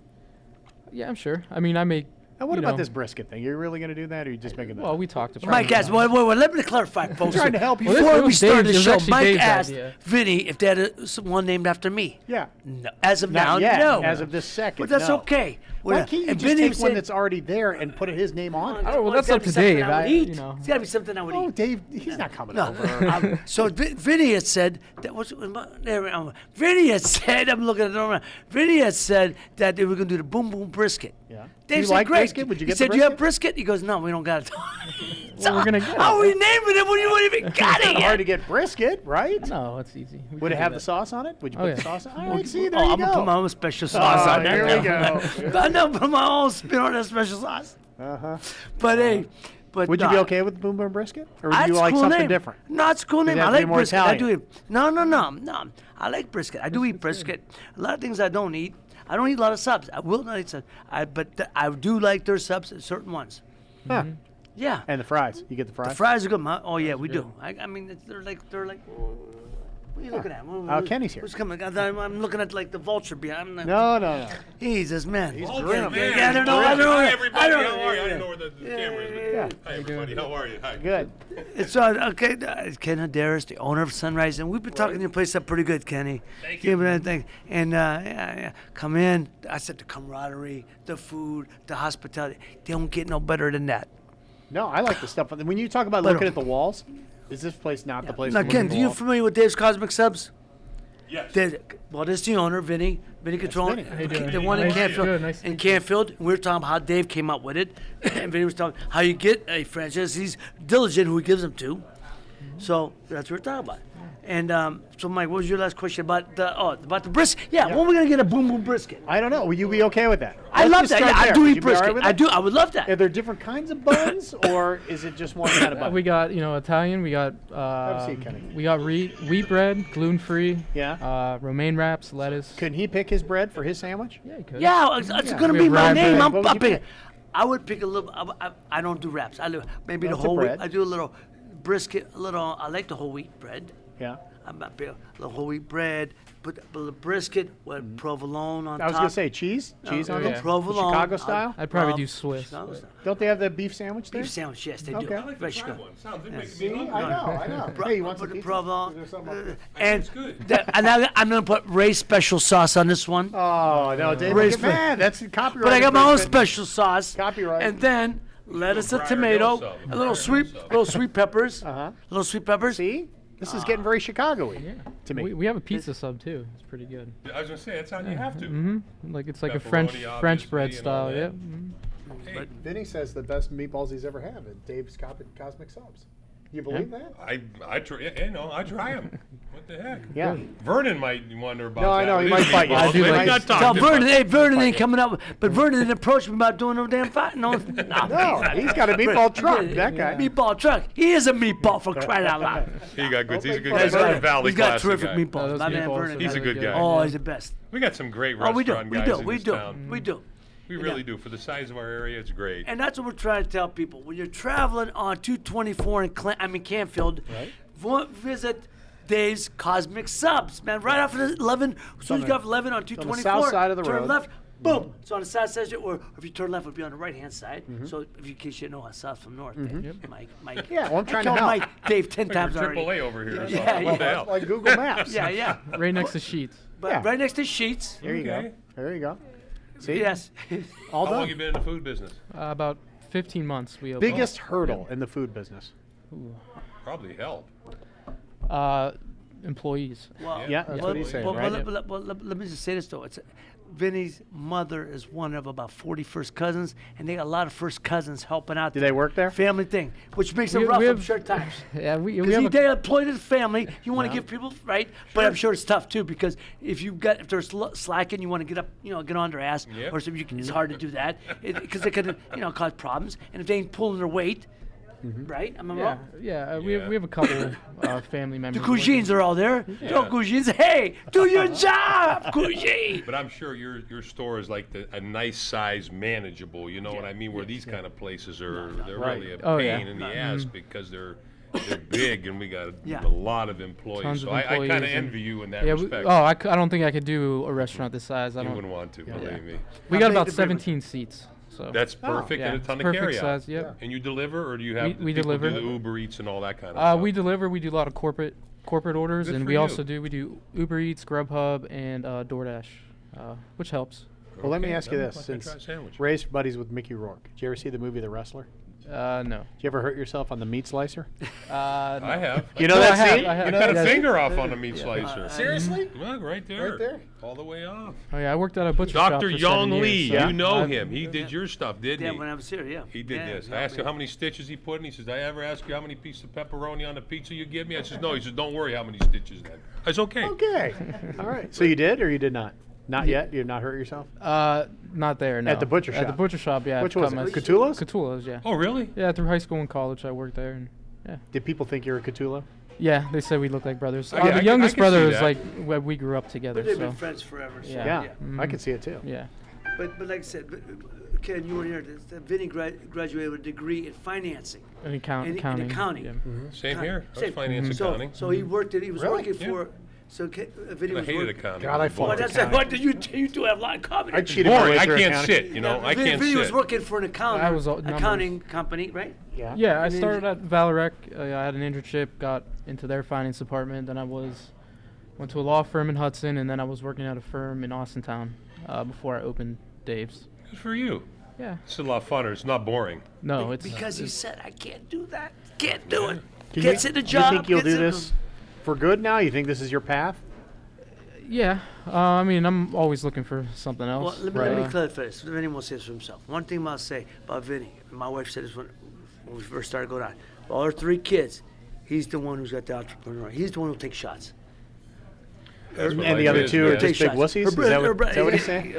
Yeah, I'm sure. I mean, I make. And what you about know, this brisket thing? You're really going to do that, or are you just making that? Well, up? we talked about. Mike it. asked, wait, let me clarify, folks. trying to help you. Well, Before it we was started the Dave's- it show, was actually Mike Dave's asked idea. Vinny if they had someone named after me. Yeah. No. As of Not now, yet. no. As of this second, But that's no. okay. Why Well, can't you and just Vinny take one said- that's already there and put his name on it? Oh, well, that's it's gotta up be to something Dave. I would I- eat. you know. It's got to be something I would Oh, eat. Dave, he's not coming No. over. So Vinny had said that Vinny had said, I'm looking at it. Vinny had said that they were going to do the boom boom brisket. Yeah. Dave Do you said, like great. brisket? Would you He get said, the do you have brisket? brisket? He goes, no, we don't got it. Well, we're gonna get How are it. we naming it when you wouldn't even got it It's yet? hard to get brisket, right? No, it's easy. We Would can it do have the that. sauce on it? Would you Oh, put yeah. the sauce on it? All right, see, there Oh, you I'm go. gonna put my own special sauce on here there. we go. I know, put my own spin on that special sauce. Uh-huh. But hey, but Would you be okay with the boom boom brisket? Or would That's you like cool something name. different? No, it's a cool name. have I to be like more brisket. I do Italian. eat. No. I like brisket. I do eat brisket. A lot of things I don't eat. I don't eat a lot of subs. I will not eat subs. But I do like their subs, certain ones. Huh. Yeah. And the fries. You get the fries? The fries are good. Oh yeah, we do. I mean, they're like. What are you looking at? Oh, Kenny's here. Who's coming? I'm looking at like the vulture behind. No. Jesus, man. He's Okay, grim. man. Yeah, I don't know. Hi, everybody. I don't How are you? I know. didn't know where the camera is. Yeah. Hi, everybody. How are you? Hi. Good. It's okay. Ken Hadaris, the owner of Sunrise, and we've been talking your place up pretty good, Kenny. Thank you. And yeah, come in. I said the camaraderie, the food, the hospitality. They don't get no better than that. No, I like the stuff. When you talk about But- looking at the walls, is this place not the place Now, to look Ken, at the do you walls? familiar with Dave's Cosmic Subs? Yes. Well, this is the owner, Vinny Cutrone. Vinny. How you doing? The one in Nice to meet Canfield. you. Nice to In meet you. Canfield. We were talking about how Dave came up with it. And Vinny was talking how you get a franchise. He's diligent who he gives them to. So that's what we're talking about. And so, Mike, what was your last question about the brisket? Yeah, when are we going to get a boom boom brisket? I don't know. Will you be okay with that? I Let's love just that. start Yeah, I there. do Would eat you be all right brisket. with I that? do. I would love that. Are there different kinds of buns, or is it just one kind of bun? We got Italian. We got Have a seat, Kenny. we got wheat bread, gluten free. Yeah. Romaine wraps, lettuce. Couldn't he pick his bread for his sandwich? Yeah, you could. Yeah, it's going to We be have my rye name. bread. I'm What would you picking. pick? I would pick a little. I don't do wraps. I do maybe That's the a whole wheat. bread. I do a little brisket. I like the whole wheat bread. Yeah. I'm not big. A little whole wheat bread. Put a little brisket with provolone on I was top. gonna say cheese. Cheese on yeah. it. Provolone. Chicago style. I'd probably do Swiss. Chicago style. Don't they have the beef sandwich there? Beef sandwich, yes, they Okay. do. I I like Very to try Chicago. one. Sounds making See, me I hungry. know. Hey, you want Put some the pizza? provolone. There's something up there. And It's good. and I'm gonna put Ray's special sauce on this one. Oh no, Dave! Raised Look at that. That's copyright. But I got my own special sauce. Copyright. And then lettuce and Briar tomato, Hill sub. a little Briar Hill little sub. sweet peppers, Uh-huh. little sweet peppers. See, this is getting very Chicago-y to me. We have a pizza sub too. It's pretty good. I was gonna say that's how you have to. Like it's like a Pepperoni, French bread obviously, and all style. that. Yeah. Mhm. Hey, Vinny says the best meatballs he's ever had at Dave's Cosmic Subs. You believe that? I try. You know, I try them. What the heck? Yeah. Vernon might wonder about No, I that. know, he with might his fight you. meatballs. I do We've like not his- talked Tell about Vernon, that. hey, Vernon ain't coming up, but Vernon didn't approach me about doing no damn fight. No, No, he's got a meatball truck. That guy. Meatball truck. He is a meatball for crying out loud. He got good. He's a good Open guy. for Vernon Valley He's got classic terrific guy. meatballs. those My man meatballs Vernon. are He's a really good guy. Oh, he's the best. We got some great Oh, we restaurant do. guys in We this do. town. We do. We really do. For the size of our area, it's great. And that's what we're trying to tell people. When you're traveling on 224 in Canfield, visit Dave's Cosmic Subs, man. Right off of the 11, as soon as you get off 11 on 224, south side of the turn road. left, boom. So on the south side, or if you turn left, it'll be on the right-hand side. So if you, in case you know how south from north, Mike. Yeah, well, I'm trying to I told help. Mike Dave 10 Like times we're already. AAA over here. or Yeah, something. What the yeah. hell? Like Google Maps. Yeah. Right next to Sheets. But Yeah. right next to Sheets. There you Okay. go. There you go. See? Yes. All How long done. you been in the food business? About 15 months we opened. Biggest hurdle in the food business. Probably help. Employees. Well, Yeah, that's what he's saying, right? let me just say this, though. Vinny's mother is one of about 40 first cousins, and they got a lot of first cousins helping out. Do they work there? Family thing, which makes it We- rough, we I'm have- sure, at times. Yeah, we Because have they a, employed his family, you want to give people right, but I'm sure it's tough too because if they're slacking, you want to get up, get on their ass, Yep. or something. It's hard to do that because they could, cause problems. And if they ain't pulling their weight, right? Am I wrong? We Yeah. have a couple family The members. cousins are all there. Yo, cousins, hey, do your job, cousin. But I'm sure your store is like a nice size, manageable. You know what I mean? Where these kind of places are, they're Right. really a Oh, yeah. pain in the ass because they're big and we got Yeah. a lot of employees. Tons So of I kind employees of and- envy you in that Yeah, respect. I don't think I could do a restaurant this size. I You don't. wouldn't want to, believe me. We How got big about the burger? 17 seats. So That's perfect yeah, and a ton it's of perfect carry out. size. Yep. And you deliver, or do you have We people deliver. do the Uber Eats and all that kind of stuff? We deliver. We do a lot of corporate orders, Good and for we you. also do Uber Eats, Grubhub, and DoorDash, which helps. Well, let me Okay, ask you then this: I can since try a sandwich. Ray's buddies with Mickey Rourke, did you ever see the movie The Wrestler? No. Did you ever hurt yourself on the meat slicer? I have. You know No, that I have, scene? I have. I cut a Yes. finger off on a meat slicer. Seriously? Well, right there. Right there? All the way off. Oh yeah, I worked at a butcher shop Dr. for Yong 7 Lee, years, so Yeah. you know I've- him. He did your stuff, didn't Yeah, he? when I was here, yeah. He did Yeah, this. yeah, I asked him yeah. how many stitches he put in. He says, "Did I ever ask you how many pieces of pepperoni on the pizza you give me?" I says, "No." He says, "Don't worry how many stitches then." I said, "Okay." Okay. All right. So you did or you did not? Not yet? You have not hurt yourself? Not there. No. At the butcher At the shop? butcher shop, yeah. Which I've was cut it? my- Catullo's? Catullo's, yeah. Oh, really? Yeah, through high school and college, I worked there, and Did people think you were a Catullo? yeah, they said we look like brothers. I- I The can- youngest I can see brother was that. like we grew up together, But they've so been friends forever. So, Yeah. Yeah. I could see it too. yeah. But like I said, Ken, you were here. Vinny graduated with a degree in financing. And In accounting. accounting. Yeah. Same here. I was Same. finance So, accounting. so he worked. He was Really? working Yeah. for. So Vinny I was hated working. accounting. God, I It was fought Well, boring. that's accounting. what you two have a lot in common. I cheated Boring. my way I through can't accounting. sit. You know, I Vinny, can't Vinny was sit. working for an accounting, I was all numbers. accounting company, right? Yeah. Yeah, I And then- started at Valorec. I had an internship, got into their finance department. Then I went to a law firm in Hudson, and then I was working at a firm in Austintown before I opened Dave's. Good for you. Yeah. It's a lot funner. It's not boring. No, it's Because he said, "I can't do that. Can't do it. Do Can't sit in a you job." think you'll can't do sit in a- this for good now? You think this is your path? Yeah. I mean, I'm always looking for something else. Well, let me clarify this. Vinny won't say this for himself. One thing I'll say about Vinny, and my wife said this when we first started going on. All our 3 kids, he's the one who's got the entrepreneur. He's the one who takes shots. That's what And the life other is, two are man. just big wussies? Is that what he's saying?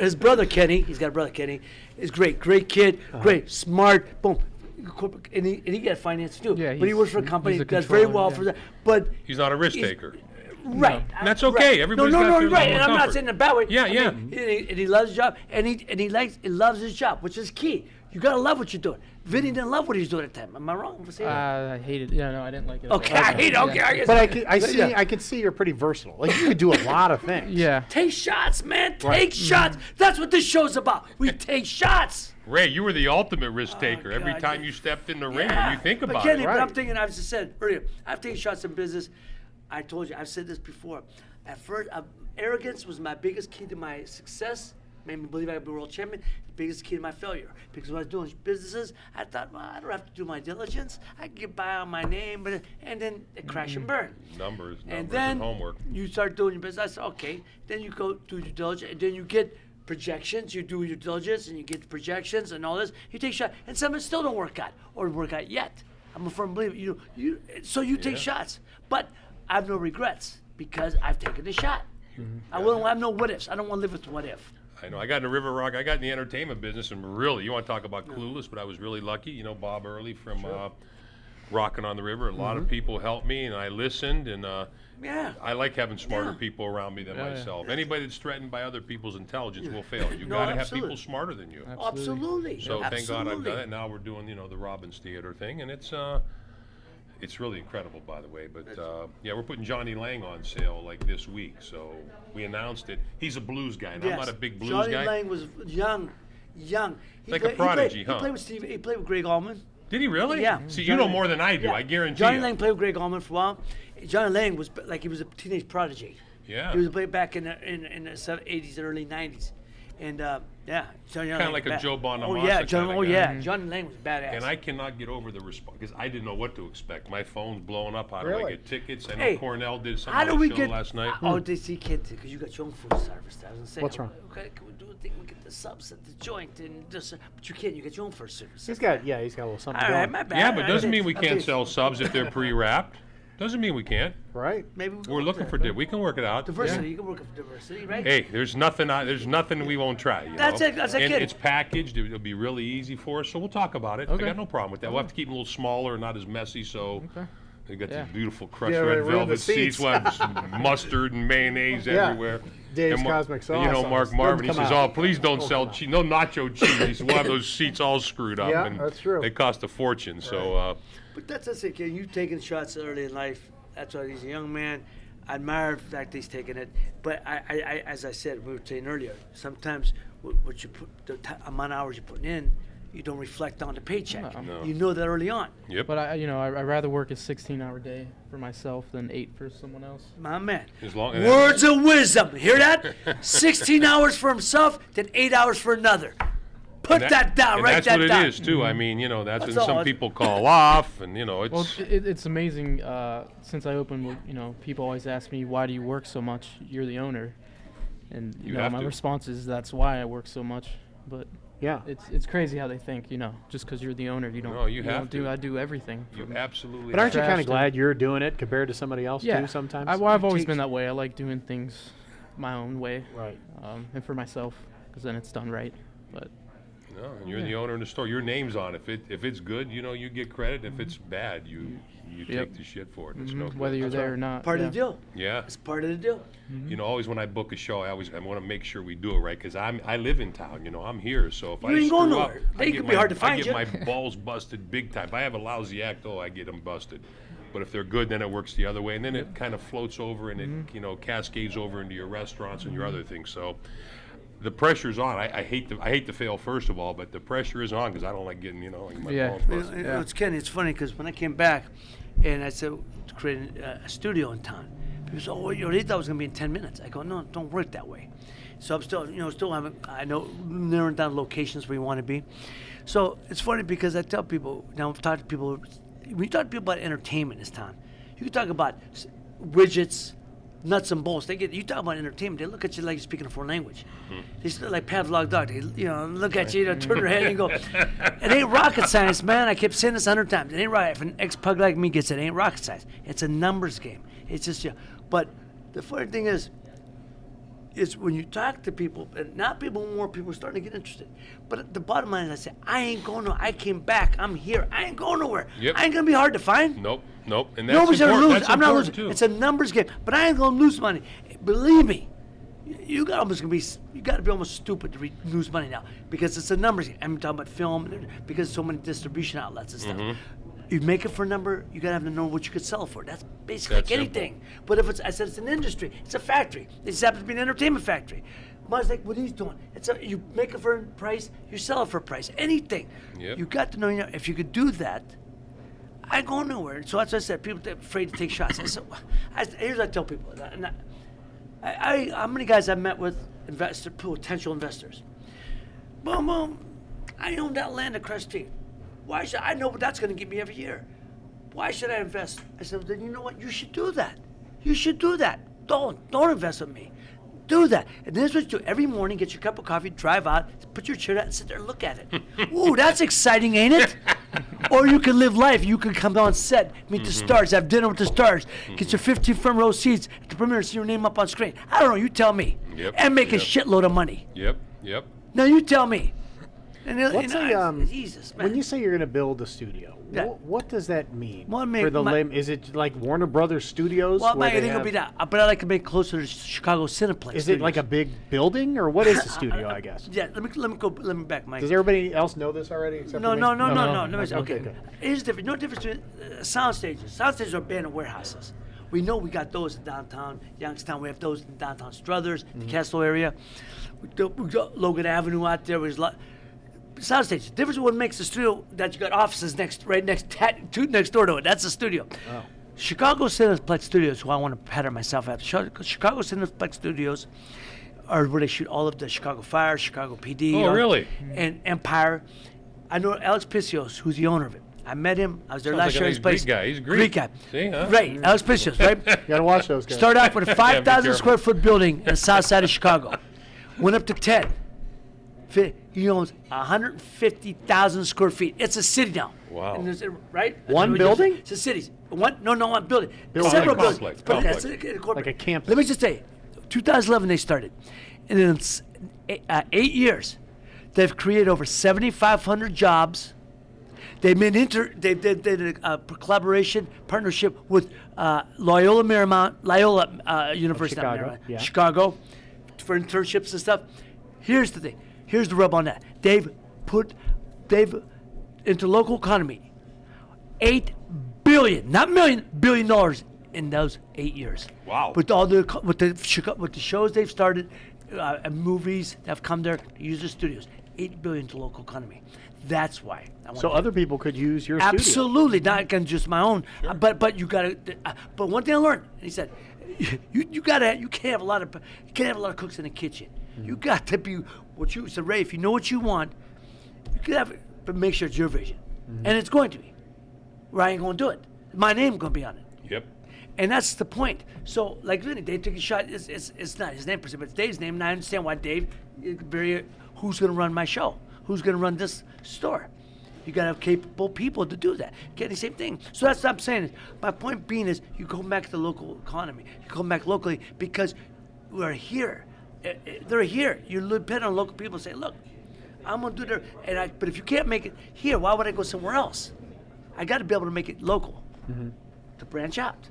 His brother Kenny, he's got a brother Kenny, is great kid, great, smart, boom. And he got finance too. Yeah, but he works for a company he's a that does very controller, well yeah. for that. But He's not a risk taker. right, And that's okay. Right. Everybody's no, got their right. level And of I'm not comfort. saying in a bad way. Yeah, I yeah. mean, and he loves his job, and he loves his job, which is key. You gotta love what you're doing. Vinny didn't love what he was doing at the time. Am I wrong for saying that? I hated. Yeah, no, I didn't like it. at Okay, all. I hate it. Okay, Yeah. I guess. But Yeah. I could see you're pretty versatile. Like you could do a lot of things. Yeah. Take shots, man. Take shots. That's what this show's about. We take shots. Ray, you were the ultimate risk taker. Every God. time you stepped in the ring, Yeah. you think But about Kenny, it. but I'm Right. thinking, I've just said earlier, I've taken shots in business. I told you, I've said this before. At first, arrogance was my biggest key to my success. Made me believe I could be world champion. The biggest key to my failure. Because when I was doing businesses, I thought, well, I don't have to do my diligence. I can get by on my name, and then it crash and burn. Numbers, And and then homework. you start doing your business. I said, okay. Then you go do your diligence, and then you get projections. You do your diligence, and you get projections and all this. You take shots, and some of it still don't work out or work out yet. I'm a firm believer. So you take shots, but I have no regrets because I've taken the shot. I have no what ifs. I don't want to live with what if. I know. I got in the River Rock. I got in the entertainment business, and really, you want to talk about clueless, but I was really lucky. You know, Bob Early from Rockin' on the River. A lot of people helped me, and I listened, and Yeah. I like having smarter Yeah. people around me than Yeah, yeah. myself. Anybody that's threatened by other people's intelligence will fail. You No, got to have absolutely. people smarter than you. Absolutely. So thank God I've Absolutely. done it. Now we're doing, the Robbins Theater thing, and it's really incredible, by the way. But yeah, we're putting Johnny Lang on sale like this week. So we announced it. He's a blues guy, and I'm not a big blues Johnny guy. Lang was young. He Like a prodigy, huh? He played with Steve. He played with Greg Allman. Did he really? Yeah. See, you Johnny know more than I do. Yeah. I guarantee Johnny you. Lang played with Greg Allman for a while. Johnny Lang was like he was a teenage prodigy. Yeah. He was played back in the 80s and early 90s, and yeah, Johnny Kinda Lang like a bad. Joe Oh Bonamassa yeah, kinda guy. yeah, Johnny Lang was badass. And I cannot get over the response because I didn't know what to expect. My phone's blowing up. How do I Really? get tickets? I know Hey, Cornell did something How do on we the show get? last night. Oh, this you can't because you got your own food service. I was gonna say. What's wrong? Okay, can we do a thing? We get the subs at the joint and just, but you can't. You get your own food service. He's got a little something All going. right, my bad. Yeah, but doesn't mean we Okay. can't sell subs if they're pre-wrapped. Doesn't mean we can't. Right. Maybe we can We're work looking that. for we can work it out. diversity. Yeah. You can work with diversity, right? Hey, there's nothing we won't try. You That's know? it, that's a And kid. it's packaged. It'll be really easy for us. So we'll talk about it. I Okay. got no problem with that. We'll have to keep them a little smaller, not as messy. So Okay. we got Yeah. these beautiful crushed Yeah, red right, we're in the velvet seats. seats. We'll have some mustard and mayonnaise Yeah. everywhere. Dave's And Cosmic Sauce You know, on Mark us. Marvin. He Doesn't says, come "Oh, out. please don't sell come cheese. No nacho cheese." He says, "We'll have those seats all screwed up." Yeah, and that's true. They cost a fortune. So. But that's it, kid. You taking shots early in life. That's why he's a young man. I admire the fact that he's taking it. But I as I said, we were saying earlier, sometimes what you put, the amount of hours you're putting in, you don't reflect on the paycheck. No. You know that early on. Yep. But I'd rather work a 16-hour day for myself than 8 for someone else. My man. As long- Words of wisdom. Hear that? 16 hours for himself, then 8 hours for another. Put that down. And Write that's that what down. it is too. I mean, that's That's when all. some people call off, and it's. Well, it's amazing. Since I opened, people always ask me, "Why do you work so much? You're the owner." And You have my to. response is, "That's why I work so much." But Yeah. it's crazy how they think. Just because you're the owner, you don't. No, you don't have do. to. I do everything. You absolutely. But aren't you have kind of Trash glad you're doing it compared to somebody else Yeah. too? Sometimes. I've always takes- been that way. I like doing things my own way, Right. and for myself, because then it's done right. But No, and you're the owner in the store. Your name's on it. If it's good, you get credit. If it's bad, you Yep. take the shit for it. It's no good. whether you're there or not. Part yeah. of the deal. Yeah. It's part of the deal. Always when I book a show, I want to make sure we do it right because I live in town. I'm here, so if You I ain't screw going up, nowhere. They I could get be hard to I find get you. my balls busted big time. If I have a lousy act, I get them busted. But if they're good, then it works the other way, and then it kind of floats over and it cascades over into your restaurants and your other things. So the pressure's on. I hate to fail first of all, but the pressure is on because I don't like getting my Yeah. balls busted. It's Kenny. It's funny because when I came back, and I said to create a studio in town, people said, "Oh, you already thought it was gonna be in 10 minutes." I go, "No, don't work that way." So I'm still having, I know, narrowing down locations where you want to be. So it's funny because I tell people now. I've talked to people. When you talk to people about entertainment in this town, you can talk about widgets, nuts and bolts. They get you talk about entertainment. They look at you like you're speaking a foreign language. They just like Pavlov dog. They look at you, turn their head and go. It ain't rocket science, man. I kept saying this 100 times. It ain't right. If an ex-pug like me gets it, it ain't rocket science. It's a numbers game. It's just But the funny thing is when you talk to people, and not people, more people are starting to get interested. But the bottom line is, I say, I ain't going nowhere. I came back. I'm here. I ain't going nowhere. Yep. I ain't gonna be hard to find. Nope. And that's Nobody's gonna important. lose. That's I'm not important, losing. too. It's a numbers game. But I ain't gonna lose money. Believe me. You got to be almost stupid to lose money now, because it's a numbers game. I'm talking about film, because so many distribution outlets and stuff. You make it for a number, you gotta have to know what you could sell for. That's basically That's like anything. But if it's an industry, it's a factory. It just happens to be an entertainment factory. Mine's like what he's doing. You make it for a price, you sell it for a price. Anything. Yep. You got to know, if you could do that, I go nowhere. So that's what I said. People are afraid to take shots. I said, here's what I tell people. How many guys I've met with potential investors? Boom, boom. I own that land at Crest Street. Why should I know what that's going to give me every year? Why should I invest? I said, well, then you know what? You should do that. You should do that. Don't invest with me. Do that. And this is what you do. Every morning, get your cup of coffee, drive out, put your chair out, and sit there and look at it. Ooh, that's exciting, ain't it? Or you can live life. You can come on set, meet the stars, have dinner with the stars, get your 15 front row seats at the premiere, see your name up on screen. I don't know. You tell me. Yep. And make a shitload of money. Yep. Now you tell me. And Jesus, man. when you say you're going to build a studio, Yeah. what does that mean? Well, is it like Warner Brothers Studios? Well, where I think it'll be that. But I like to make closer to Chicago Cineplex. Is it like a big building, or what is the studio? I guess. Yeah. Let me back, Mike. Does everybody else know this already? Except No. for me? Let me say, okay. Okay. Here's the difference. No difference between sound stages. Sound stages are abandoned warehouses. We know we got those in downtown Youngstown. We have those in downtown Struthers, the Castle area. We got Logan Avenue out there. There's a lot. Sound stages. The difference what makes the studio that you got offices next door to it. That's the studio. Oh. Chicago Cineplex Studios, who I want to pattern myself after. Chicago Cineplex Studios are where they shoot all of the Chicago Fire, Chicago PD. Oh, really? And Empire. I know Alex Pisios, who's the owner of it. I met him. I was there Sounds last like a year. nice His place. Greek guy. He's Greek. Greek guy. See, huh? Right. Alex Pisios, right? You gotta watch those guys. Started off with a 5,000 careful. square foot building in the south side of Chicago. Went up to 10. He owns 150,000 square feet. It's a city now. Wow. And there's, right? One building? It's a city. One building. Building. Several Complex, buildings. complex. That's a corporate. Like a campus. Let me just say, 2011 they started. And in 8 years, they've created over 7,500 jobs. They did a collaboration, partnership with Loyola University, Chicago, yeah. Chicago, for internships and stuff. Here's the thing. Here's the rub on that. They've into local economy, $8 billion, not million, $1 billion in those 8 years. Wow. With all with the shows they've started, and movies that have come there to use the studios, $8 billion to local economy. That's why. So other people could use your studio. Absolutely, not again just my own. But you got to. But one thing I learned, and he said, you can't have a lot of cooks in the kitchen. You got to be what you said, Ray. If you know what you want, you can have it, but make sure it's your vision, and it's going to be. Or I ain't going to do it. My name's going to be on it. Yep. And that's the point. So, like Vinny, Dave took a shot. It's not his name per se, but it's Dave's name. And I understand why Dave. Who's going to run my show? Who's going to run this store? You got to have capable people to do that. Get the same thing. So that's what I'm saying. My point being is, you go back to the local economy. You come back locally because we're here. They're here. You depend on local people. Say, look, I'm going to do that. But if you can't make it here, why would I go somewhere else? I got to be able to make it local to branch out.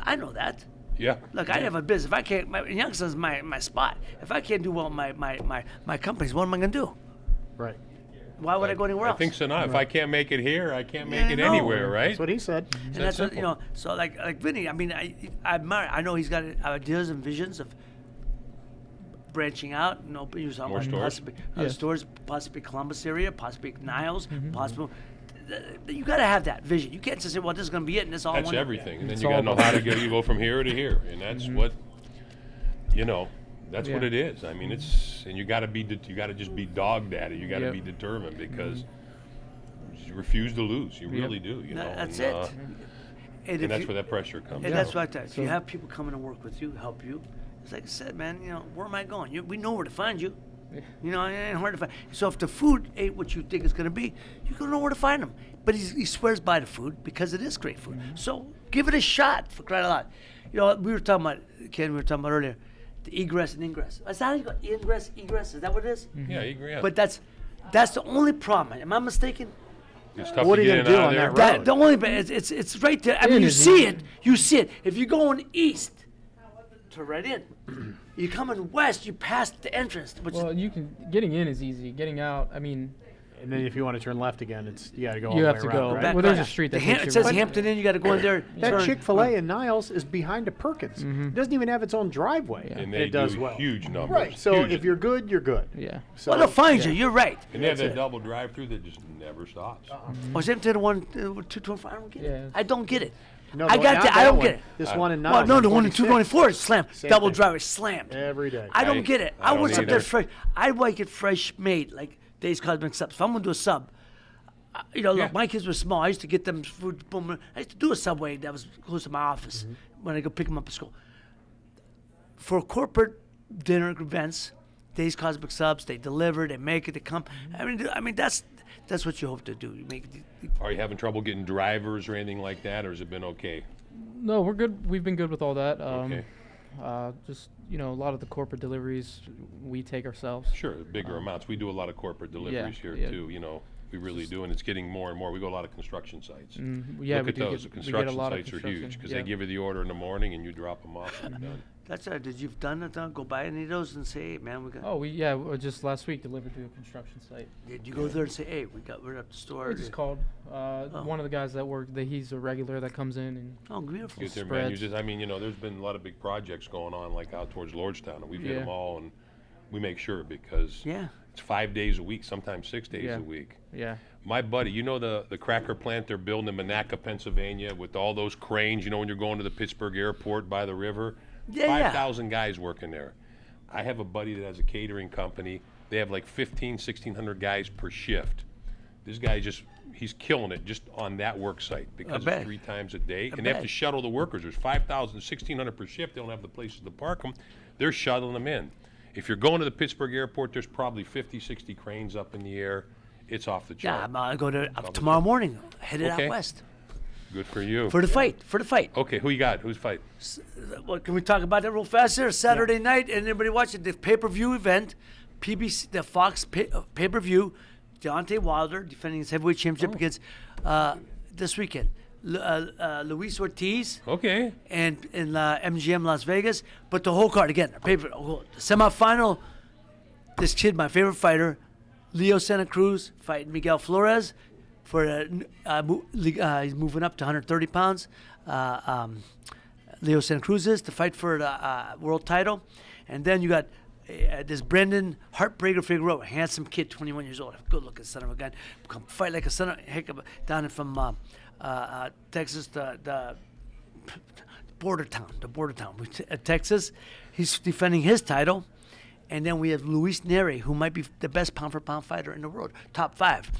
I know that. Yeah. Look, I have a business. If I can't, Youngstown's my spot. If I can't do well in my companies, what am I going to do? Right. Why would I go anywhere else? I think so now. If I can't make it here, I can't make it no. anywhere, right? That's what he said. And That's that's what, simple. so like Vinny, I mean, I admire. I know he's got ideas and visions of branching out. More stores. Possibly, stores, possibly Columbus area, possibly Niles, possible. You got to have that vision. You can't just say, "Well, this is going to be it," and this all. That's one. everything. And then It's you got to all know how to go from here to here, and that's what, that's what Yeah. it is. I mean, and you got to just be dogged at it. You got to Yep. be determined because you refuse to lose. You really do. That's and, it. And that's where that pressure comes. And that's what I tell you. You have people coming to work with you, help you. It's like I said, man, where am I going? We know where to find you. It ain't hard to find. So if the food ain't what you think it's going to be, you're going to know where to find them. But he swears by the food because it is great food. So give it a shot, for crying out loud. We were talking about, Ken, earlier, the egress and ingress. Is that how you go? Ingress, egress? Is that what it is? Yeah, egress. But that's the only problem. Am I mistaken? It's tough What to are you get gonna in do and on out of that there. road? The only, it's right there. I mean, you see it. You see it. If you're going east to right in, you're coming west, you pass the entrance. Well, getting in is easy. Getting out, I mean, And then if you want to turn left again, you got to go all you the have way to around, go. right? Well, there's a street that takes It you says around. Hampton Inn. You got to go in there. That turn. Chick-fil-A in Niles is behind a Perkins. It doesn't even have its own driveway. And And they it does do well. huge numbers. Right. So Huge. if you're good, you're good. Yeah. So Well, they'll find you. You're right. And they have that double drive-through that just never stops. Was Hampton the one 225? I don't get it. Yeah. I don't get it. no, I not got that. I that don't one. get it. This one in Well, Niles. no, the one in 26. 224 is slammed. Same Double thing. drive is slammed. Every day. I don't get it. I I don't wish up either. there fresh. I like it fresh made, like Dave's Cosmic Subs. If I'm gonna do a sub, Yeah. look, my kids were small. I used to get them food. Boom. I used to do a Subway that was close to my office when I go pick them up at school. For corporate dinner events, Dave's Cosmic Subs, they deliver, they make it, they come. I mean that's what you hope to do. You make it. Are you having trouble getting drivers or anything like that, or has it been okay? No, we're good. We've been good with all that. Okay. Just a lot of the corporate deliveries we take ourselves. Sure, bigger amounts. We do a lot of corporate deliveries here yeah. too. We really do, and it's getting more and more. We go a lot of construction sites. Yeah, Look we at do those. get, The we get a construction lot of sites are construction. huge because Yeah. they give you the order in the morning and you drop them off and you're done. That's did you've done it? Go buy any of those and say, hey, man, we got. Oh, we just last week delivered to a construction site. Did you go there and say, hey, we're at the store? We just called one of the guys that worked. He's a regular that comes in and Oh, beautiful. Get there, man. Spreads. There's been a lot of big projects going on, like out towards Lordstown, and we've hit Yeah. them all, and we make sure because Yeah. it's 5 days a week, sometimes 6 days Yeah. a week. yeah. My buddy, the cracker plant they're building in Monaca, Pennsylvania, with all those cranes, when you're going to the Pittsburgh airport by the river, Yeah, yeah. 5,000 guys working there. I have a buddy that has a catering company. They have like 1,600 guys per shift. This guy he's killing it just on that work site because bet. it's 3 times a day. And they have bet. to shuttle the workers. There's 5,000, 1,600 per shift. They don't have the places to park them. They're shuttling them in. If you're going to the Pittsburgh airport, there's probably 50, 60 cranes up in the air. It's off the Yeah, chart. I'm going to go there tomorrow morning. Headed Okay. out west Good for you. for the fight. Okay, who you got? Who's fighting? Well, can we talk about that real fast here? Saturday night, and everybody watching the pay-per-view event, PBC, the Fox pay-per-view. Deontay Wilder defending his heavyweight championship against this weekend. Luis Ortiz Okay. and in MGM Las Vegas. But the whole card again, the semifinal. This kid, my favorite fighter, Leo Santa Cruz, fighting Miguel Flores for he's moving up to 130 pounds. Leo Santa Cruz is to fight for the world title, and then you got this Brendan Heartbreaker Figueroa, handsome kid, 21 years old, good-looking son of a gun, come fight like a son of heck of a, down from Texas, the border town, Texas. He's defending his title. And then we have Luis Neri, who might be the best pound-for-pound fighter in the world. Top five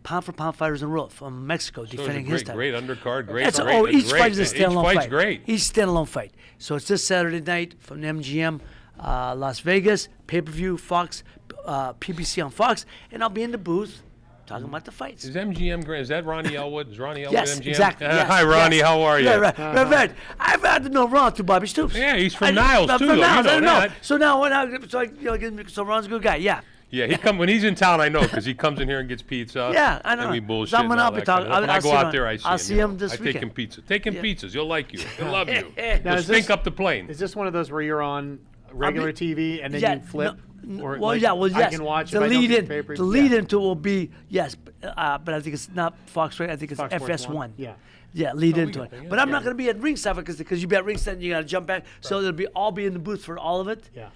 pound-for-pound fighters in the world from Mexico, So defending it's his a title. great undercard, great. That's great, each great. fight is a standalone Each fight's fight. great. Each standalone fight. So it's this Saturday night from MGM, Las Vegas, pay-per-view, Fox, PBC on Fox, and I'll be in the booth talking about the fights. Is MGM great? Is that Ronnie Elwood? Is Ronnie Elwood Yes, MGM? exactly. Yes, Hi, Ronnie. yes. How are you? Yeah, right. I've had to know Ron through Bobby Stoops. Yeah, he's from Niles, I'm too, From though. You Niles, know I know. that. So now, so Ron's a good guy. Yeah. Yeah, when he's in town, I know because he comes in here and gets pizza. Yeah, I know. And we So bullshit. I'm gonna and all be that kind of talking- stuff. When I'll I go see out him. there, I see I'll him. see you him know. this I take weekend. him pizza. Take him pizzas. He'll like you. He'll love you. Now, He'll is stink this- up the plane. Is this one of those where you're on regular TV and then Yeah, you flip? Or well, like, yeah, well, yes. I can watch the if I don't lead get in, pay-per-view? the lead Yeah. into it will be yes, but I think it's not Fox right. I think it's Fox Sports FS1. One? Yeah. Yeah, lead we into got it. that, But I'm not going to be at ringside because you be at ringside and you got to jump back. So I'll be in the booth for all of it. Yeah.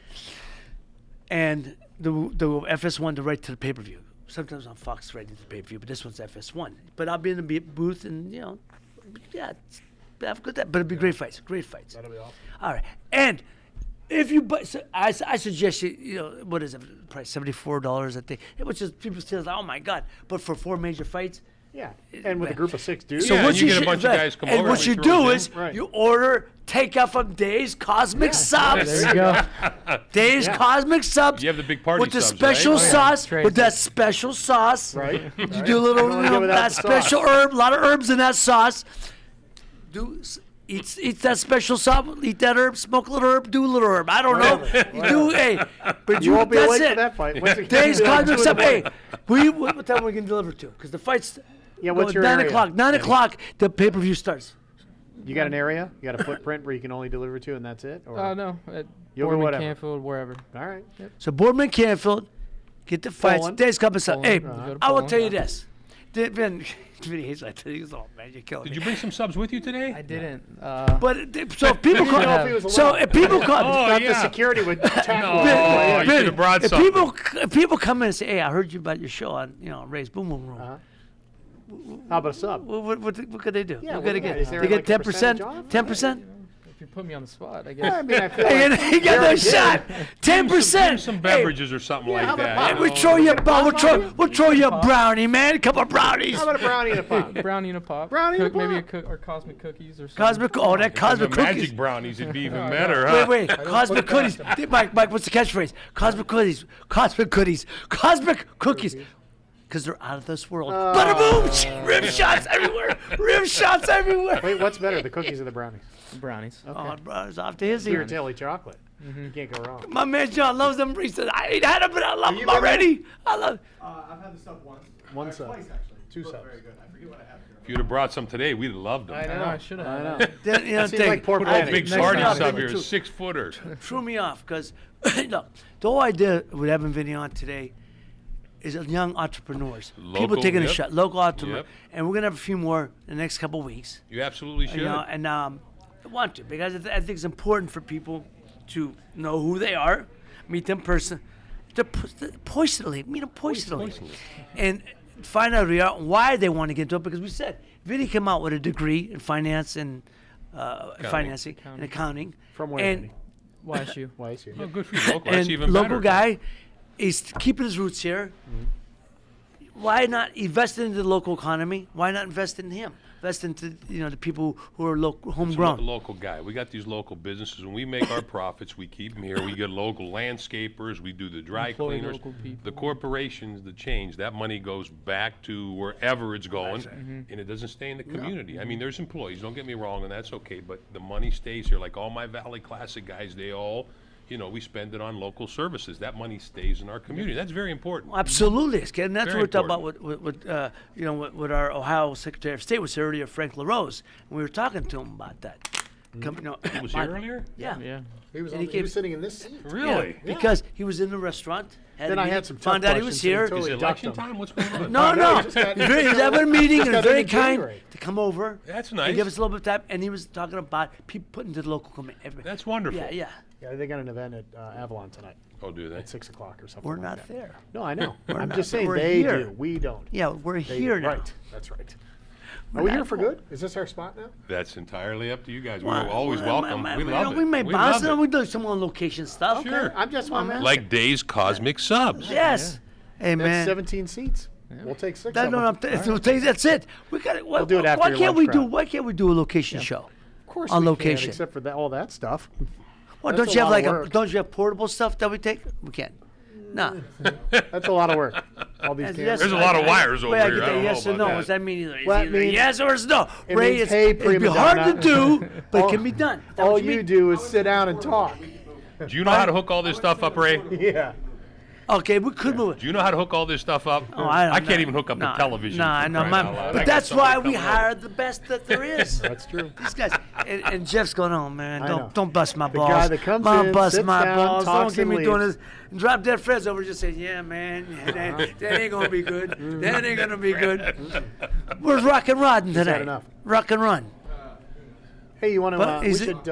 And the FS1 to right to the pay-per-view. Sometimes on Fox right into the pay-per-view, but this one's FS1. But I'll be in the booth and have a good time. But it'll be great fights. Great fights. That'll be awesome. All right, and if you buy, so I suggest you what is it? Price $74, I think. Which is people say, oh my God! But for 4 major fights, Yeah, and with a group of 6 dudes. Yeah, what and you get a bunch of guys come and over what and you we do throw it is in. Right. you order takeout from Dave's Cosmic Subs. There you go. Dave's Yeah. Cosmic Subs. You have the big party with the subs, special right? sauce. Trace With it. that special sauce. Right. You do a little, I don't wanna go without that the special sauce. herb, a lot of herbs in that sauce. Eat that special sauce, eat that herb, smoke a little herb, do a little herb. I don't know. You do, hey, but You won't be that's awake it. for that fight. When's it- Dave's it'll be like Cosmic 2 in Sub. the Hey, morning. what time are we going to deliver to? Because the fight's Yeah, what's go your 9 area? o'clock. 9 o'clock, the pay-per-view starts. You got an area? You got a footprint where you can only deliver to, and that's it? Or No, at You'll go Boardman, whatever. Canfield, wherever. all right. So Boardman Canfield, get the fights. Poland. Dave's Cosmic Sub. Hey, Poland. Go to I will Poland, tell you yeah. this. Vinny hates like that. He's oh man, you're killing Did me. you bring some subs with you today? I didn't. But so if people know if come, he was so allowed. if people come, Oh, Not yeah. the security would tackle No. him. Oh, you Vinny, should have brought if something. people come in and say, "Hey, I heard you about your show on Ray's Boom Boom Room," How about a sub? what could they do? Yeah, what could they what- get? is there They like get a percentage 10%. off? 10%. If you put me on the spot, I I guess. mean, I feel Hey, like you got no shot. Give 10%. him some beverages or something how like about that. pop? you We know. throw you a ball. We'll throw you a brownie, man. A couple of brownies. How about a brownie and a pop? Brownie and a pop. Brownie and a Maybe pop. or cosmic cookies or something. Cosmic. Oh, that The cosmic cookies. magic brownies would be even better, huh? Wait. Cosmic cookies. Mike, what's the catchphrase? Cosmic cookies. Cosmic cookies. Cosmic cookies. Because they're out of this world. Bada boom! Rim shots everywhere. Rim shots everywhere. Wait, what's better, the cookies or the brownies? Brownies. Oh, bro, it's off to his Pure ears. jelly chocolate. You can't go wrong. My man John loves them. He said, I ain't had them, but I love you them been already. I love. I've had the sub once. One sub. Twice, actually. 2 Both subs. very good. I forget what I had. If you'd have brought some today, we'd have loved them. I I know, I should have. I know. Then, you know, That seems like poor Put a planning. big Next sardine time. sub here, Too. 6-footer. Threw me off because look, the whole idea with having Vinny on today is young entrepreneurs, people Local, taking a yep. shot, local entrepreneurs, Yep. and we're gonna have a few more in the next couple of weeks. You absolutely should. You know, and I want to because I think it's important for people to know who they are, meet them personally, meet them personally, and find out why they want to get into it. Because we said Vinny came out with a degree in finance and financing and accounting, From where, and Vinny? YSU. Why is he? Oh, good for you, local. That's and even local better. guy is keeping his roots here. Why not invest into the local economy? Why not invest in him? Invest into the people who are local, The homegrown. local guy. We got these local businesses. When we make our profits, we keep them here. We get local landscapers. We do the dry Employ cleaners. local people. The corporations, the change, that money goes back to wherever it's going, and it doesn't stay in the community. I mean, there's employees. Don't get me wrong, and that's okay. But the money stays here. Like all my Valley Classic guys, they all, we spend it on local services. That money stays in our community. That's very important. Absolutely, and that's Very what we're talking about with our Ohio Secretary of State was here earlier, Frank LaRose, and we were talking to him about that. He was here earlier? Yeah. Yeah. He was, And on, he he was came- sitting in this seat. Really? Because he was in the restaurant. Then I had some tough found out he was questions, and he here. totally Is it ducked election him. time? What's going on? No, no. just got- He's having a meeting and got very in kind January. to come over. That's And nice. give us a little bit of time. And he was talking about people putting to the local community. That's wonderful. Yeah, yeah. Yeah, they got an event at Avalon tonight Oh, do they? at 6 o'clock or something. We're like not that. there. No, I know. I'm not just there. saying We're they here. do. We don't. Yeah, we're They here do. now. Right. That's right. Are we not here for there. good? Is this our spot now? That's entirely up to you guys. We're Well, always well, welcome. well, We you love know, it. We may We bounce love and it. we do some on location stuff. Sure. I'm just one man. Like Days Cosmic Subs. Yes. Hey, That's man. 17 seats. We'll take 6 That, of no, them. no, that's it. We got it. We'll do it after Why your can't lunch we do? crowd. Why can't we do a location show? Of course on we location. Can, except for that, all that stuff. Well, That's don't a you have lot like of a? work. Don't you have portable stuff that we take? We can't. No. That's a lot of work. All these Yes, cameras. There's a lot of wires over Wait, I here. get I that don't yes know or no. about What does that mean? Either? It's Well, it either means- yes or it's no. it Ray, means, it's, hey, it'd be hard to prima do, but All- it can be done. Is that All what you mean? do is sit down and talk. Do you know how to hook all this stuff up, Ray? Yeah. Okay, we could move it. Do you know how to hook all this stuff up? Oh, I don't can't know. even hook up the television. No, I for know. crying out loud. I But got that's somebody why we coming hire the best that there is. That's true. These guys. And Jeff's going, oh, man, I know. don't bust my balls. guy that comes Don't in, bust sits my down, balls. Don't talks get and me doing leaves. this. And drop dead Fred's over just saying, yeah, man, that ain't going to be good. That ain't going to be good. Where's Rock and Rod today? enough. Rock and Run. Hey, you want to? But we is it could.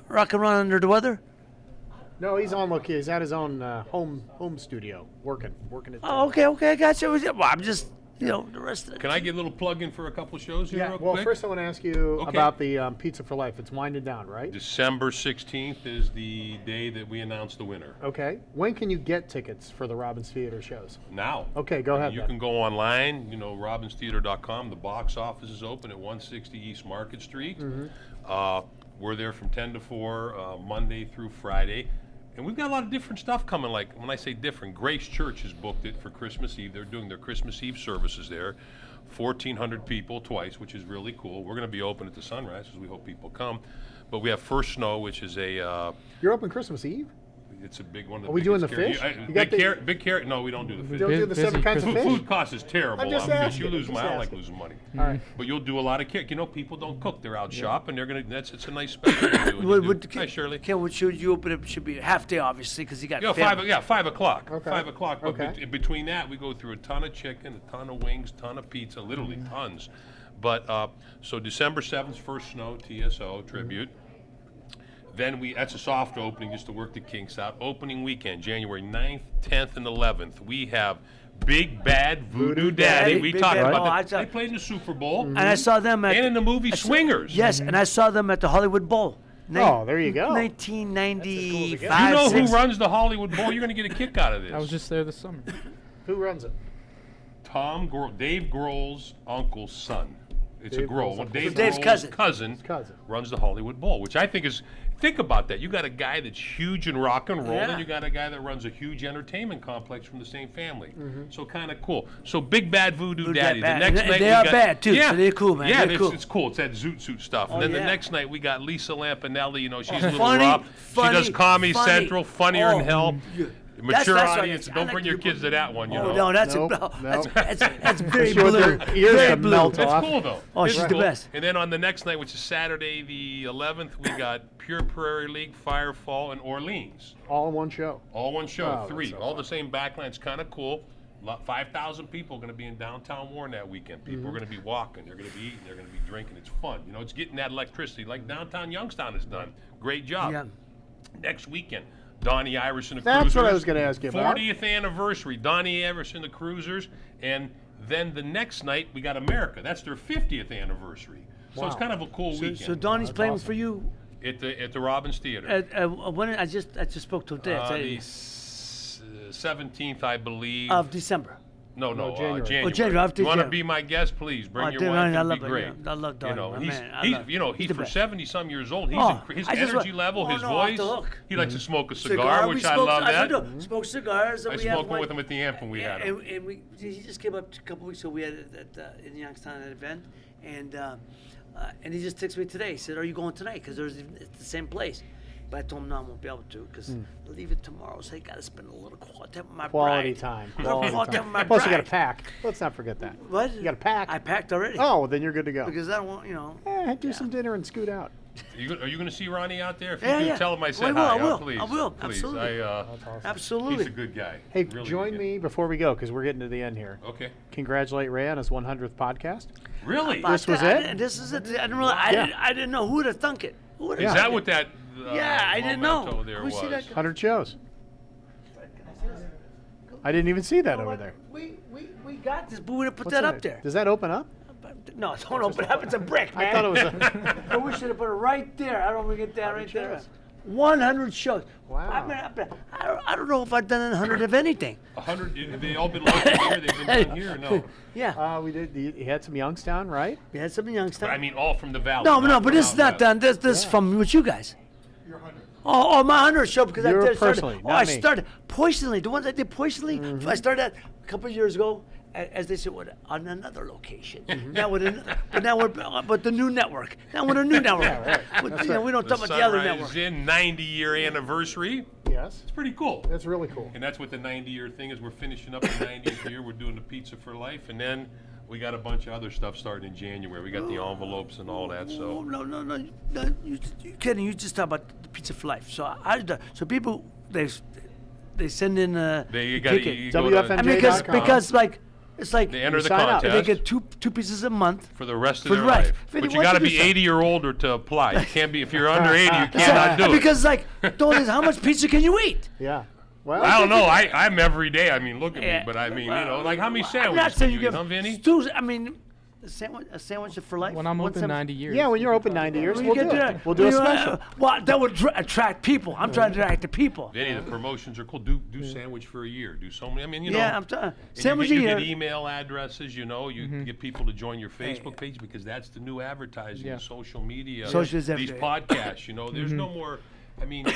Rock and Run under the weather? No, he's on location. He's at his own home studio, working it. Oh, okay, I got you. Well, I'm just, the rest of it. Can I get a little plug in for a couple shows here Yeah. real Well, quick? first I want to ask you Okay. about the Pizza for Life. It's winding down, right? December 16th is the day that we announce the winner. Okay. When can you get tickets for the Robbins Theater shows? Now. Okay, go ahead You then. can go online, robinstheater.com. The box office is open at 160 East Market Street. We're there from 10 to 4, Monday through Friday. And we've got a lot of different stuff coming. Like, when I say different, Grace Church has booked it for Christmas Eve. They're doing their Christmas Eve services there. 1,400 people twice, which is really cool. We're going to be open at the sunrise, because we hope people come. But we have First Snow, which is You're open Christmas Eve? it's a big one. Of Are we doing the biggest fish? carrot- You got Big the- carrot, big carrot. No, we don't do the fish. Don't do the 7 kinds of Food, fish? food cost is terrible. I'm just because asking, you lose just money. I don't like asking. losing money. All right. But you'll do a lot of carrot. People don't cook. They're out shopping. They're gonna. It's a nice special. to do. And you do- Hi, Shirley. Ken, what should you open it? Should be a half day, obviously, because you got. Yeah, family. 5 o'clock. Okay. 5 o'clock. But Okay. between that, we go through a ton of chicken, a ton of wings, ton of pizza, literally tons. But so December 7th, First Snow, TSO tribute. Then that's a soft opening just to work the kinks out. Opening weekend, January 9th, 10th, and 11th. We have Big Bad Voodoo Daddy. We Big talked Bad- about oh, I that. saw- They played in the Super Bowl. And I saw them at. And in the movie Swingers. Yes, and I saw them at the Hollywood Bowl. Oh, there you go. 1995. You know who 6. runs the Hollywood Bowl? You're going to get a kick out of this. I was just there this summer. Who runs it? Dave Grohl's uncle's son. It's Dave a Grohl. Grohl's uncle. Dave So Dave's Grohl's cousin. Cousin. runs the Hollywood Bowl, which I think is. Think about that. You got a guy that's huge in rock and roll, Yeah. and you got a guy that runs a huge entertainment complex from the same family. So kind of cool. So Big Bad Voodoo Voodoo Daddy. Bad. The next And night they we are got, bad, too, so Yeah, they're cool, man. Yeah, They're cool. it's cool. It's that zoot suit stuff. And then the yeah. next night we got Lisa Lampanelli. She's a little Funny, rough. funny, she does Comedy funny. Central, funnier than hell. yeah. Mature That's what audience. I Don't like bring to your do- kids to that one. Oh no, that's Nope, that's very Sure, blue. their ears Very to blue. melt That's off. cool though. Oh, It's she's the cool. best. And then on the next night, which is Saturday the 11th, we got Pure Prairie League, Firefall, and Orleans. All in one show. All one show, Oh, 3. that's so All fun. the same backlines, kind of cool. 5,000 people are going to be in downtown Warren that weekend. People are going to be walking. They're going to be eating. They're going to be drinking. It's fun. It's getting that electricity like downtown Youngstown has done. Great job. Yeah. Next weekend, Donnie Irish and the That's Cruisers. what I was gonna ask you about. 40th anniversary, Donnie Irish and the Cruisers. And then the next night, we got America. That's their 50th anniversary. So it's Wow. kind of a cool weekend. So Donnie's playing awesome. for you. at the Robbins Theater. When I just spoke to him today. The 17th, I believe. Of December. No, January. January. Oh, January, after You want to January. be my guest, please bring Oh, your dude, wife. I It'd love be it, great. yeah. I love Donnie, my he's man. I he's love- he's he's the for best. 70-some years old. His Oh, his I just energy wa- level, oh, his no, off voice. the hook. He likes to smoke a Cigar, cigar, we which I smoked- love that. Smoke cigars. And I we had smoked one- with him at the amp when we had him. And he just came up a couple weeks ago. We had it in Youngstown at an event, and he just texted me today. He said, "Are you going tonight? Because it's the same place." But I told him no, I won't be able to because leave it tomorrow. So I got to spend a little quality time with my Quality bride. time. A little Quality quality time time. with my Plus, you got to bride. pack. Let's not forget that. What? You got to pack. I packed already. Oh, well, then you're good to go. Because I don't want, Do some dinner and scoot out. Are you going to see Ronnie out there? If you Yeah, do, yeah. tell him I said I will, hi. I will. Please, I will, please. absolutely. Absolutely. He's a good guy. Hey, Really join good me before we go because we're getting to the end here. guy. Okay. Congratulate Ray on his 100th podcast. Really? About This was that, it? This is it. I didn't really. I didn't know who would have thunk it. Who would have Is thunk that it? what that? Yeah, I didn't know. memento there Can we see was? that? 100 shows. I didn't even see that over there. We got this, but we didn't put What's that in up it? there. Does that open up? No, don't open it up. It's a brick, man. I thought it was a. But we should have put it right there. I don't know if we get that right there. 100 shows. Wow. I don't know if I've done 100 of anything. 100. Have they all been local here? They've been down here? No. Yeah. We did. You had some Youngstown, right? We had some in Youngstown. But I mean, all from the valley. no, not but from this is out not west. done. This is from with you guys. Your 100. Oh, my 100 show because You're I did personally, started. not I me. started poisoning. The ones I did poisoning. I started that a couple of years ago, as they said, on another location. Now with another, but the new network. Now with a new network. We don't talk about the other network. Sunrise Inn 90-year anniversary. Yes. It's pretty cool. That's really cool. And that's what the 90-year thing is. We're finishing up the 90th year. We're doing the Pizza for Life, and then we got a bunch of other stuff starting in January. We got the envelopes and all that. Oh, So no, you kidding? You just talk about the Pizza for Life. So people they send in they got ticket. you go to- WFNJ.com. I mean, because like it's like They enter the sign up. they contest get two pieces a month. for the rest of for their the rest. life. Vinny, But you why got to don't you be do 80 or older to apply. You can't be if you're under 80. You cannot do it. Because like, don't how much pizza can you eat? Yeah. Well, I don't know. I'm every day. I mean, look at Yeah. me. But I mean, like how many I'm sandwiches not saying can you you eat, give huh, Vinny? stews. I mean, a sandwich for life. When I'm One open sandwich- 90 years. yeah, when you're open 90 years, You we'll get do that. it. We'll do a You know, special. Well, that would attract people. I'm trying to attract the people. Vinny, the promotions are cool. Do sandwich for a year. Do so many. I mean, you know. Yeah, I'm trying. and Sandwich you a get year. email addresses, you know, you get people to join your Facebook page because that's the new advertising, Yeah. the social media, Social is these everything. podcasts, you know, there's no more, I mean,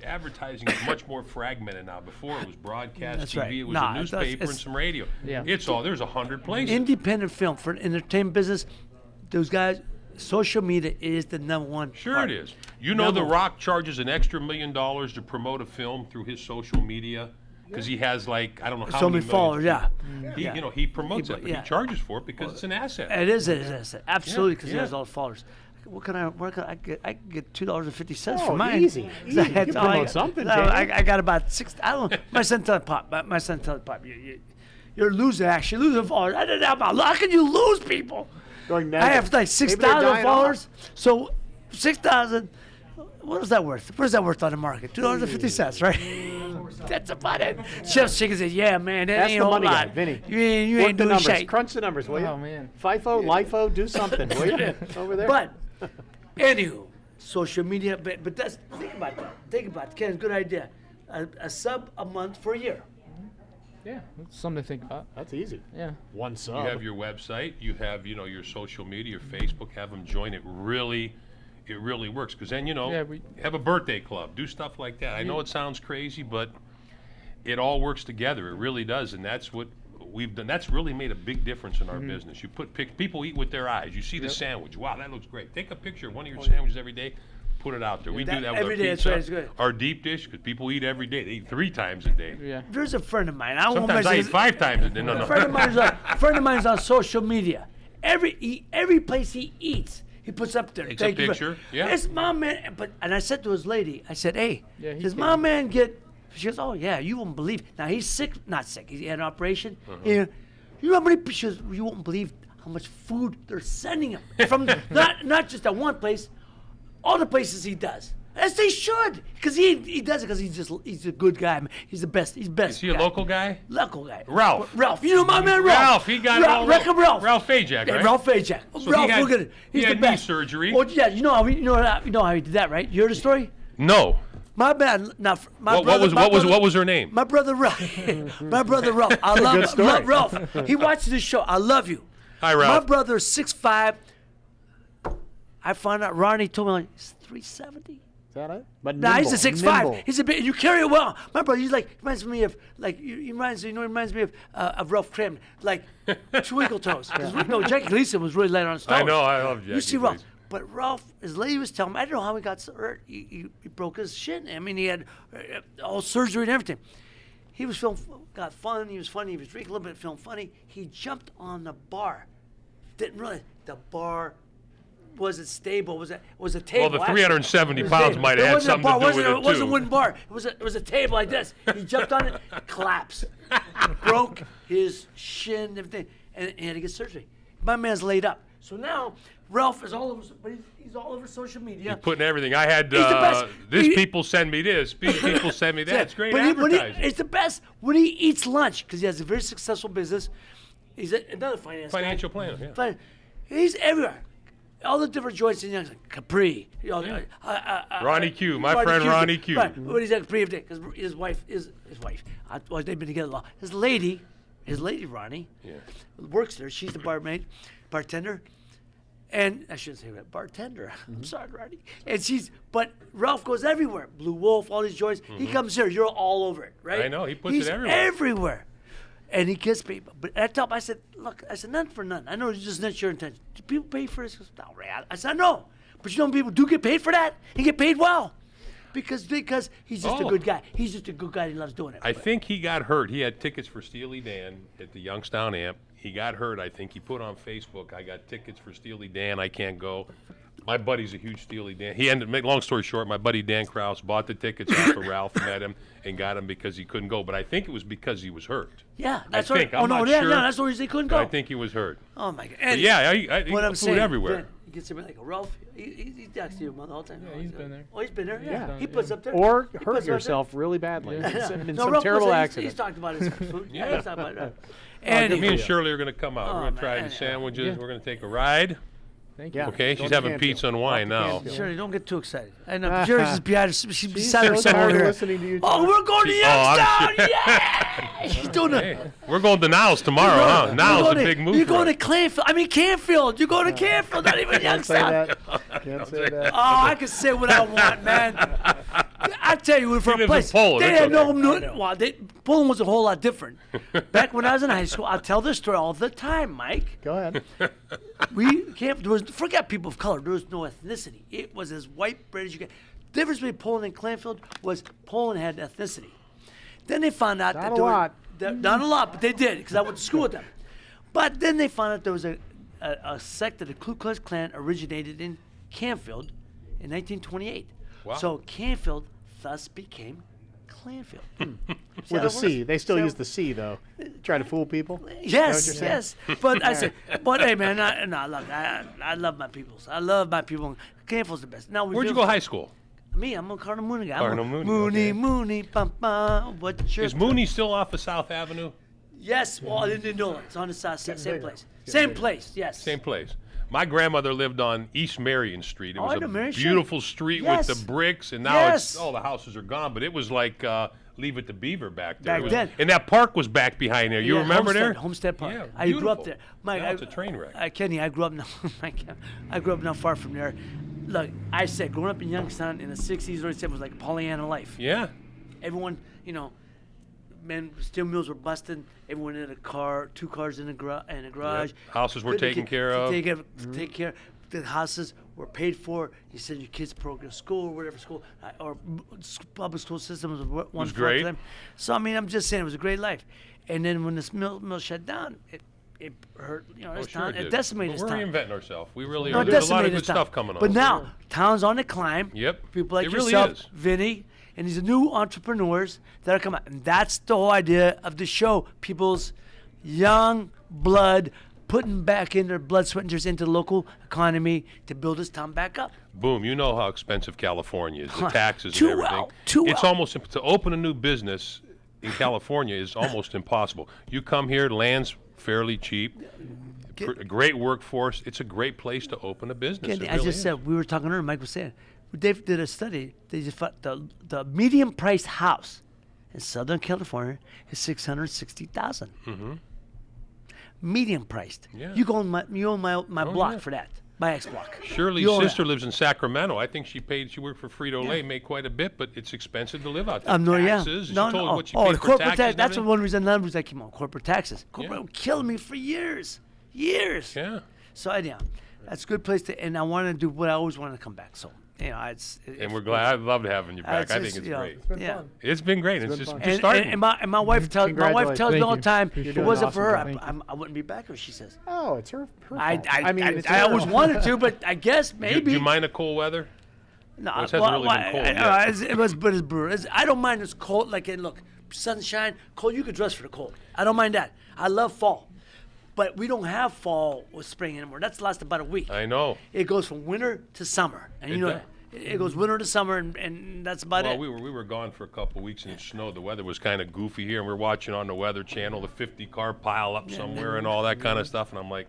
advertising is much more fragmented now. Before it was broadcast That's TV, right. it was Nah, a it does- newspaper and it's- some radio. Yeah. There's 100 places. Independent film for the entertainment business. Those guys, social media is the number one. Sure part. it is. You know, Number The one. Rock charges an extra $1 million to promote a film through his social media because he has like I don't know how So many many followers. millions. Yeah. He, Yeah. you know, he promotes it, but yeah. he charges for it because it's an asset. It is. Absolutely, because Yeah. he has all the followers. What can I get? I can get $2.50 Oh, for mine. easy. So Easy. that's You all I promote got. something, No, Danny. I got about 6. I don't. My son tells Pop. My son tells Pop. You're losing. Actually, losing followers. I didn't have my. How can you lose people? Going I negative. have like Maybe they're 6,000 dying followers. So 6,000. What is that worth? What is that worth on the market? $2.50, right? That's about it. Chef Chicken says, "Yeah, man, that That's ain't the a whole money guy, lot. Vinny. You Work ain't the doing numbers. shit." Crunch the numbers, will you? Oh, man. FIFO, LIFO, do something, will you? Over there. But anywho, social media. But that's think about that. Think about it. Ken, good idea. A sub a month for a year. Yeah, that's something to think about. That's easy. Yeah. One sub. You have your website, you have, you know, your social media, your Facebook, have them join it. It really works. Because then, you know, Yeah, we- have a birthday club, do stuff like that. I know it sounds crazy, but it all works together. It really does. And that's what we've done. That's really made a big difference in our business. You put people eat with their eyes. You see the sandwich. Wow, that looks great. Take a picture of one of your sandwiches every day. Put it out there. We do That- that with every our day, that's pizza, right, it's good. our deep dish, because people eat every day. They eat 3 times a day. Yeah. There's a friend of mine. I won't Sometimes I mention eat his- 5 times a day. No, no. A friend of mine's on social media. Every place he eats, he puts up there. Takes a "Thank you for-" picture, yeah. It's my man. And I said to his lady, I said, "Hey, Yeah, he does can. my man get?" She goes, "Oh yeah, you won't believe." Now he's sick, not sick. He had an operation. You know how many? She goes, "You won't believe how much food they're sending him from not just at one place, all the places he does." As they should, because he does it because he's a good guy. Man. He's the best. He's best. Is he a guy. local guy? Local guy. Ralph. Ralph. You know my man Ralph. Ralph, he got it all Ralph. wrong. Ralph. Ralph Fajak, Yeah, right? Ralph Fajak. So Ralph, he had- look at it. He's he the had knee best. surgery. Well, yeah, you know how he did that, right? You heard the story? No. My bad. Now, my What brother, what was her name? my brother Ralph. My brother Ralph. I Good story. love Ralph. He watches this show. I love you. Hi, Ralph. My brother's 6'5". I found out Ronnie told me like he's 370. Is that it? But Nah, he's a nimble, 6'5". nimble. He's a bit. You carry it well. My brother, he's like reminds me of like he reminds me of Ralph Cram, like Twinkle Toes. Because Jackie Gleason was really light on his toes. I know, I love Jackie You see Ralph, Gleason. but Ralph, his lady was telling me, I don't know how he got so hurt. He broke his shin. I mean, he had all surgery and everything. He was got fun. He was funny. He was drinking a little bit, feeling funny. He jumped on the bar. Didn't realize the bar wasn't stable. Was a table. Well, the actually. 370 It was pounds stable. might It have had wasn't a something bar. to do with It it, wasn't too. a wooden bar. It was a table like this. He jumped on it, collapsed, broke his shin, and everything, and he had to get surgery. My man's laid up. So now Ralph is all over, but he's all over social media. Putting everything. I had He's the best. these people send me this. These people send me that. It's great But advertising. it's the best when he eats lunch because he has a very successful business. He's another finance guy. Financial planner. Yeah. He's everywhere. All the different joints in young Capri. You know, Ronnie Q, my friend Ronnie Q. Right. What he's at Capri every day because his wife. Well, they've been together long. His lady Ronnie, works there. She's the bartender. And I shouldn't say that, bartender. I'm sorry, Ronnie. But Ralph goes everywhere. Blue Wolf, all these joints. He comes here. You're all over it, right? I know, he puts He's it everywhere. everywhere. And he gets people. But I tell him, I said, look, none for none. I know it's just not your intention. Do people pay for this? He goes, no, Ray. I said, no. But you know people do get paid for that? He get paid well. Because he's just a good guy. He's just a good guy. He loves doing it. I think he got hurt. He had tickets for Steely Dan at the Youngstown Amp. He got hurt, I think. He put on Facebook, I got tickets for Steely Dan. I can't go. My buddy's a huge Steely Dan. He ended, make long story short, my buddy Dan Krause bought the tickets after Ralph met him and got him because he couldn't go. But I think it was because he was hurt. Yeah, that's I right. think. I'm oh, no, not yeah, sure, yeah, that's the reason he couldn't but go. I think he was hurt. Oh, my God. But And yeah, I what I'm food saying, everywhere. Ben, gets him like a Ralph. He talks to your mother all the time. Yeah, he's been there. Oh, he's been there. Yeah. He puts up there. Or He puts hurt up there. yourself really badly. Yeah. It's been No, some Ralph terrible he's accident. talked about his food. Yeah, he's talked about that. Me Anyway, and Shirley are going to come out. Oh, We're going to try man. the sandwiches. Yeah. We're going to take a ride. Thank you. Yeah. Okay, Go she's to having Canfield. pizza and wine Walk to now. Canfield. Shirley, don't get too excited. I know. Shirley's just she's beside so herself tired over of here. listening to you Oh, talk. we're going to I'm Youngstown! Yeah! She's doing Hey, it. we're going to Niles tomorrow, huh? Niles is a big move You're for going us. to Canfield. You're going to Canfield, not even Can't say Youngstown. that. Can't say that. Oh, I can say what I want, man. I tell you, for He a lives in place, Poland, they that's had okay. Poland was a whole lot different. Back when I was in high school, I tell this story all the time, Mike. Go ahead. Forget people of color. There was no ethnicity. It was as white bread as you get. The difference between Poland and Canfield was Poland had ethnicity. Then they found out Not that a there were- lot. not a lot, but they did because I went to school with them. But then they found out there was a sect of the Ku Klux Klan originated in Canfield in 1928. Wow. So Canfield thus became Clanfield. See With how a it C. works? They still See how- use the C, though. Try to fool people. Yes, Is that what you're saying? yes. But I said, but hey, man, look, I love my peoples. I love my people. Canfield's the best. Now Where'd you go high school? Me, I'm a Cardinal Mooney guy. Cardinal I'm a Mooney, Mooney, okay. Mooney, bum, bum. What's your Is Mooney still off of South Avenue? Yes, well, I didn't know it. It's on the south side, same bigger. place. Getting Same bigger. place, yes. Same place. My grandmother lived on East Marion Street. It Oh, I was know a Marion Street. beautiful street Yes. with the bricks, and now Yes. the houses are gone. But it was like Leave It to Beaver back there. Back It was- then. And that park was back behind there. You Yeah, remember there? Homestead Park. Yeah, I grew up beautiful. there. Mike, Now it's a train wreck. Kenny, I grew up I grew up not far from there. Look, I said growing up in Youngstown in the 60s, early 70s was like Pollyanna life. Yeah. Everyone, men, steel mills were busting. Everyone had a car, 2 cars in the garage. Houses were Good to taken get- care to of. Take care. The houses were paid for. You send your kids to school or whatever school, or public school systems was one for great. them. So I mean, I'm just saying it was a great life. And then when this mill shut down, it hurt. This Sure town, it it did. decimated But this we're town. reinventing ourselves. We really No, are. it There's a lot of decimated good this town. stuff coming on. But now, town's on the climb. Yep. People like It really yourself, is. Vinny, and these new entrepreneurs that are coming out. And that's the whole idea of the show. People's young blood putting back in their blood, sweat, and tears into the local economy to build this town back up. Boom, you know how expensive California is, the taxes Too and everything. well, too It's well. almost to open a new business in California is almost impossible. You come here, land's fairly cheap, a great workforce. It's a great place to open a business. Kenny, It I really just is. said, we were talking earlier, Mike was saying, Dave did a study. They just found the medium priced house in Southern California is $660,000. Medium priced. Yeah. You own my block yeah. for that, my X block. Shirley's You own sister that. lives in Sacramento. I think she worked for Frito-Lay, made quite a bit, but it's expensive to live out there. No, yeah. Taxes, she No, told no. what she Oh, paid the for corporate taxes tax. and That's everything. one reason another reason I came on. Corporate taxes. Corporate Yeah. killed me for years. Years. Yeah. So anyhow, that's a good place to, and I want to do what I always wanted to come back. So, And we're glad. I loved having you back. I think it's great. Yeah. It's been great. It's been just fun. just And, starting. and my wife tells me Congratulations. all the Thank you. time, You're if it doing wasn't an for her, awesome job. I wouldn't be back here. She says. Oh, it's her fault. I mean, it's I her always fault. wanted to, but I guess do maybe. you mind the cold weather? No, Well, it hasn't really been cold yet. it was, but it's brutal. I don't mind it's cold. Like, and look, sunshine, cold. You could dress for the cold. I don't mind that. I love fall, but we don't have fall or spring anymore. That's lasted about a week. I know. It goes from winter to summer, and you It know does. that. It goes winter to summer, and that's about Well, it. we were gone for a couple of weeks and it snowed. The weather was kind of goofy here, and we're watching on the Weather Channel the 50-car pile up somewhere and all that kind of stuff. And I'm like,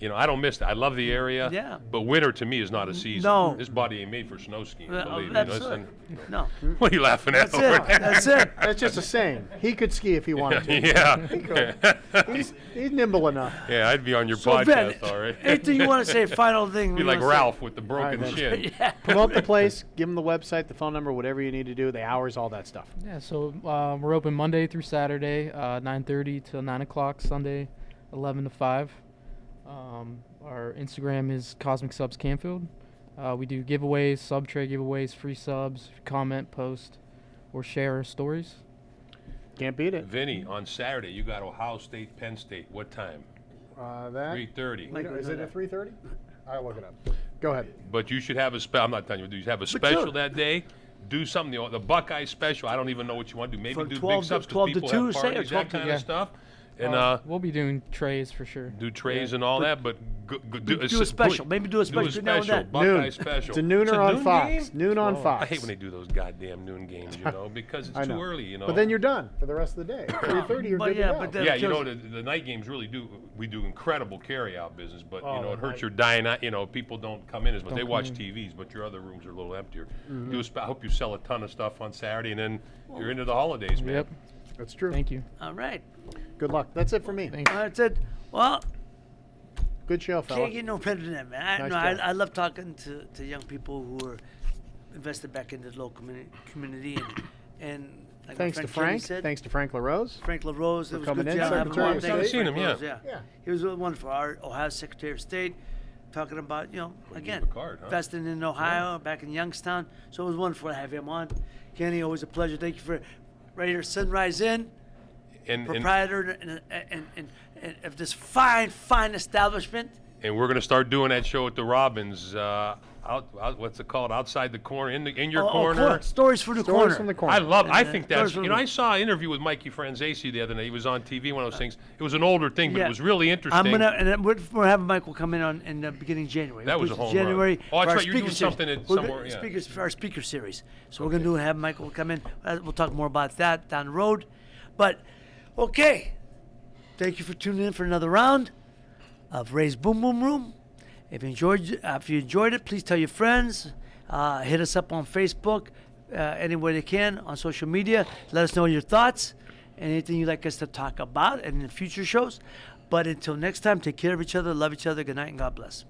I don't miss that. I love the area. Yeah. But winter to me is not a season. No. This body ain't made for snow skiing. Believe me. Absolutely. No, What are you laughing at? that's it. That's it. That's just a saying. He could ski if he wanted to. Yeah. He's nimble enough. Yeah, I'd be on your So Ben, podcast, all right. anything you want to say? Final thing. Be you like wanna say? Ralph with the broken All right, shin. Promote the place. Give him the website, the phone number, whatever you need to do, the hours, all that stuff. Yeah, so we're open Monday through Saturday, 9:30 till 9 o'clock. Sunday, 11 to 5. Our Instagram is Cosmic Subs Canfield. We do giveaways, sub tray giveaways, free subs, comment, post, or share our stories. Can't beat it. Vinny, on Saturday, you got Ohio State, Penn State. What time? That 3:30. is it at 3:30? I'll look it up. Go ahead. But you should have I'm not telling you what to do. You have a special that day. Do something. The Buckeye special. I don't even know what you want to do. Maybe From do 12 big to- subs 'cause 12 to people 2, have say, or parties, 12 that to- kind yeah. of stuff. And We'll be doing trays for sure. do trays and all that, but Do a special. Maybe do a special. Do a Now and special. then. Buckeye Noon. special. It's a nooner on noon Fox. game? Noon on I Fox. hate when they do those goddamn noon games, because it's I too know. early, But then you're done for the rest of the day. 3:30, you're But good yeah, to go. but then- Yeah, kills- the night games really do. We do incredible carry-out business, but Oh, it hurts night. your dying. People don't come in as much. Don't They come watch in. TVs, but your other rooms are a little emptier. Mm-hmm. I hope you sell a ton of stuff on Saturday, and then you're into the holidays, man. Yep. That's true. Thank you. All right. Good luck. That's it for me. Thanks. That's it. Well, Good show, fella. can't get no better than that, man. Nice job. I love talking to young people who are invested back into the local community and like Thanks my to friend Kenny Frank. said, Thanks to Frank LaRose. Frank LaRose. It was coming good in, job having him Secretary on. of Thank you, State. I've seen him, Frank yeah. LaRose, Yeah. He was wonderful. Our Ohio Secretary of State, talking about, again, a card, huh? investing in Ohio, back in Youngstown. So it was wonderful to have him on. Kenny, always a pleasure. Thank you for right here, Sunrise Inn, And proprietor and of this fine establishment. and we're gonna start doing that show at the Robbins. What's it called? Outside the corner, in your corner. Stories from the Stories corner. from the corner. I think that's, Stories from I saw an interview with Mikey Franzese the other night. He was on TV, one of those things. It was an older thing, but Yeah. it was really interesting. I'm gonna and then we're having Michael come in the beginning of January. That was Which a is home run. January. Oh, that's for our right, you're doing speaker series. something at We're gonna- somewhere, yeah. Speakers for our speaker series. So we're gonna have Michael come in. We'll talk more about that down the road. But okay, thank you for tuning in for another round of Ray's Boom Boom Room. If you enjoyed it, please tell your friends. Hit us up on Facebook, any way they can, on social media. Let us know your thoughts, anything you'd like us to talk about in the future shows. But until next time, take care of each other, love each other. Good night and God bless.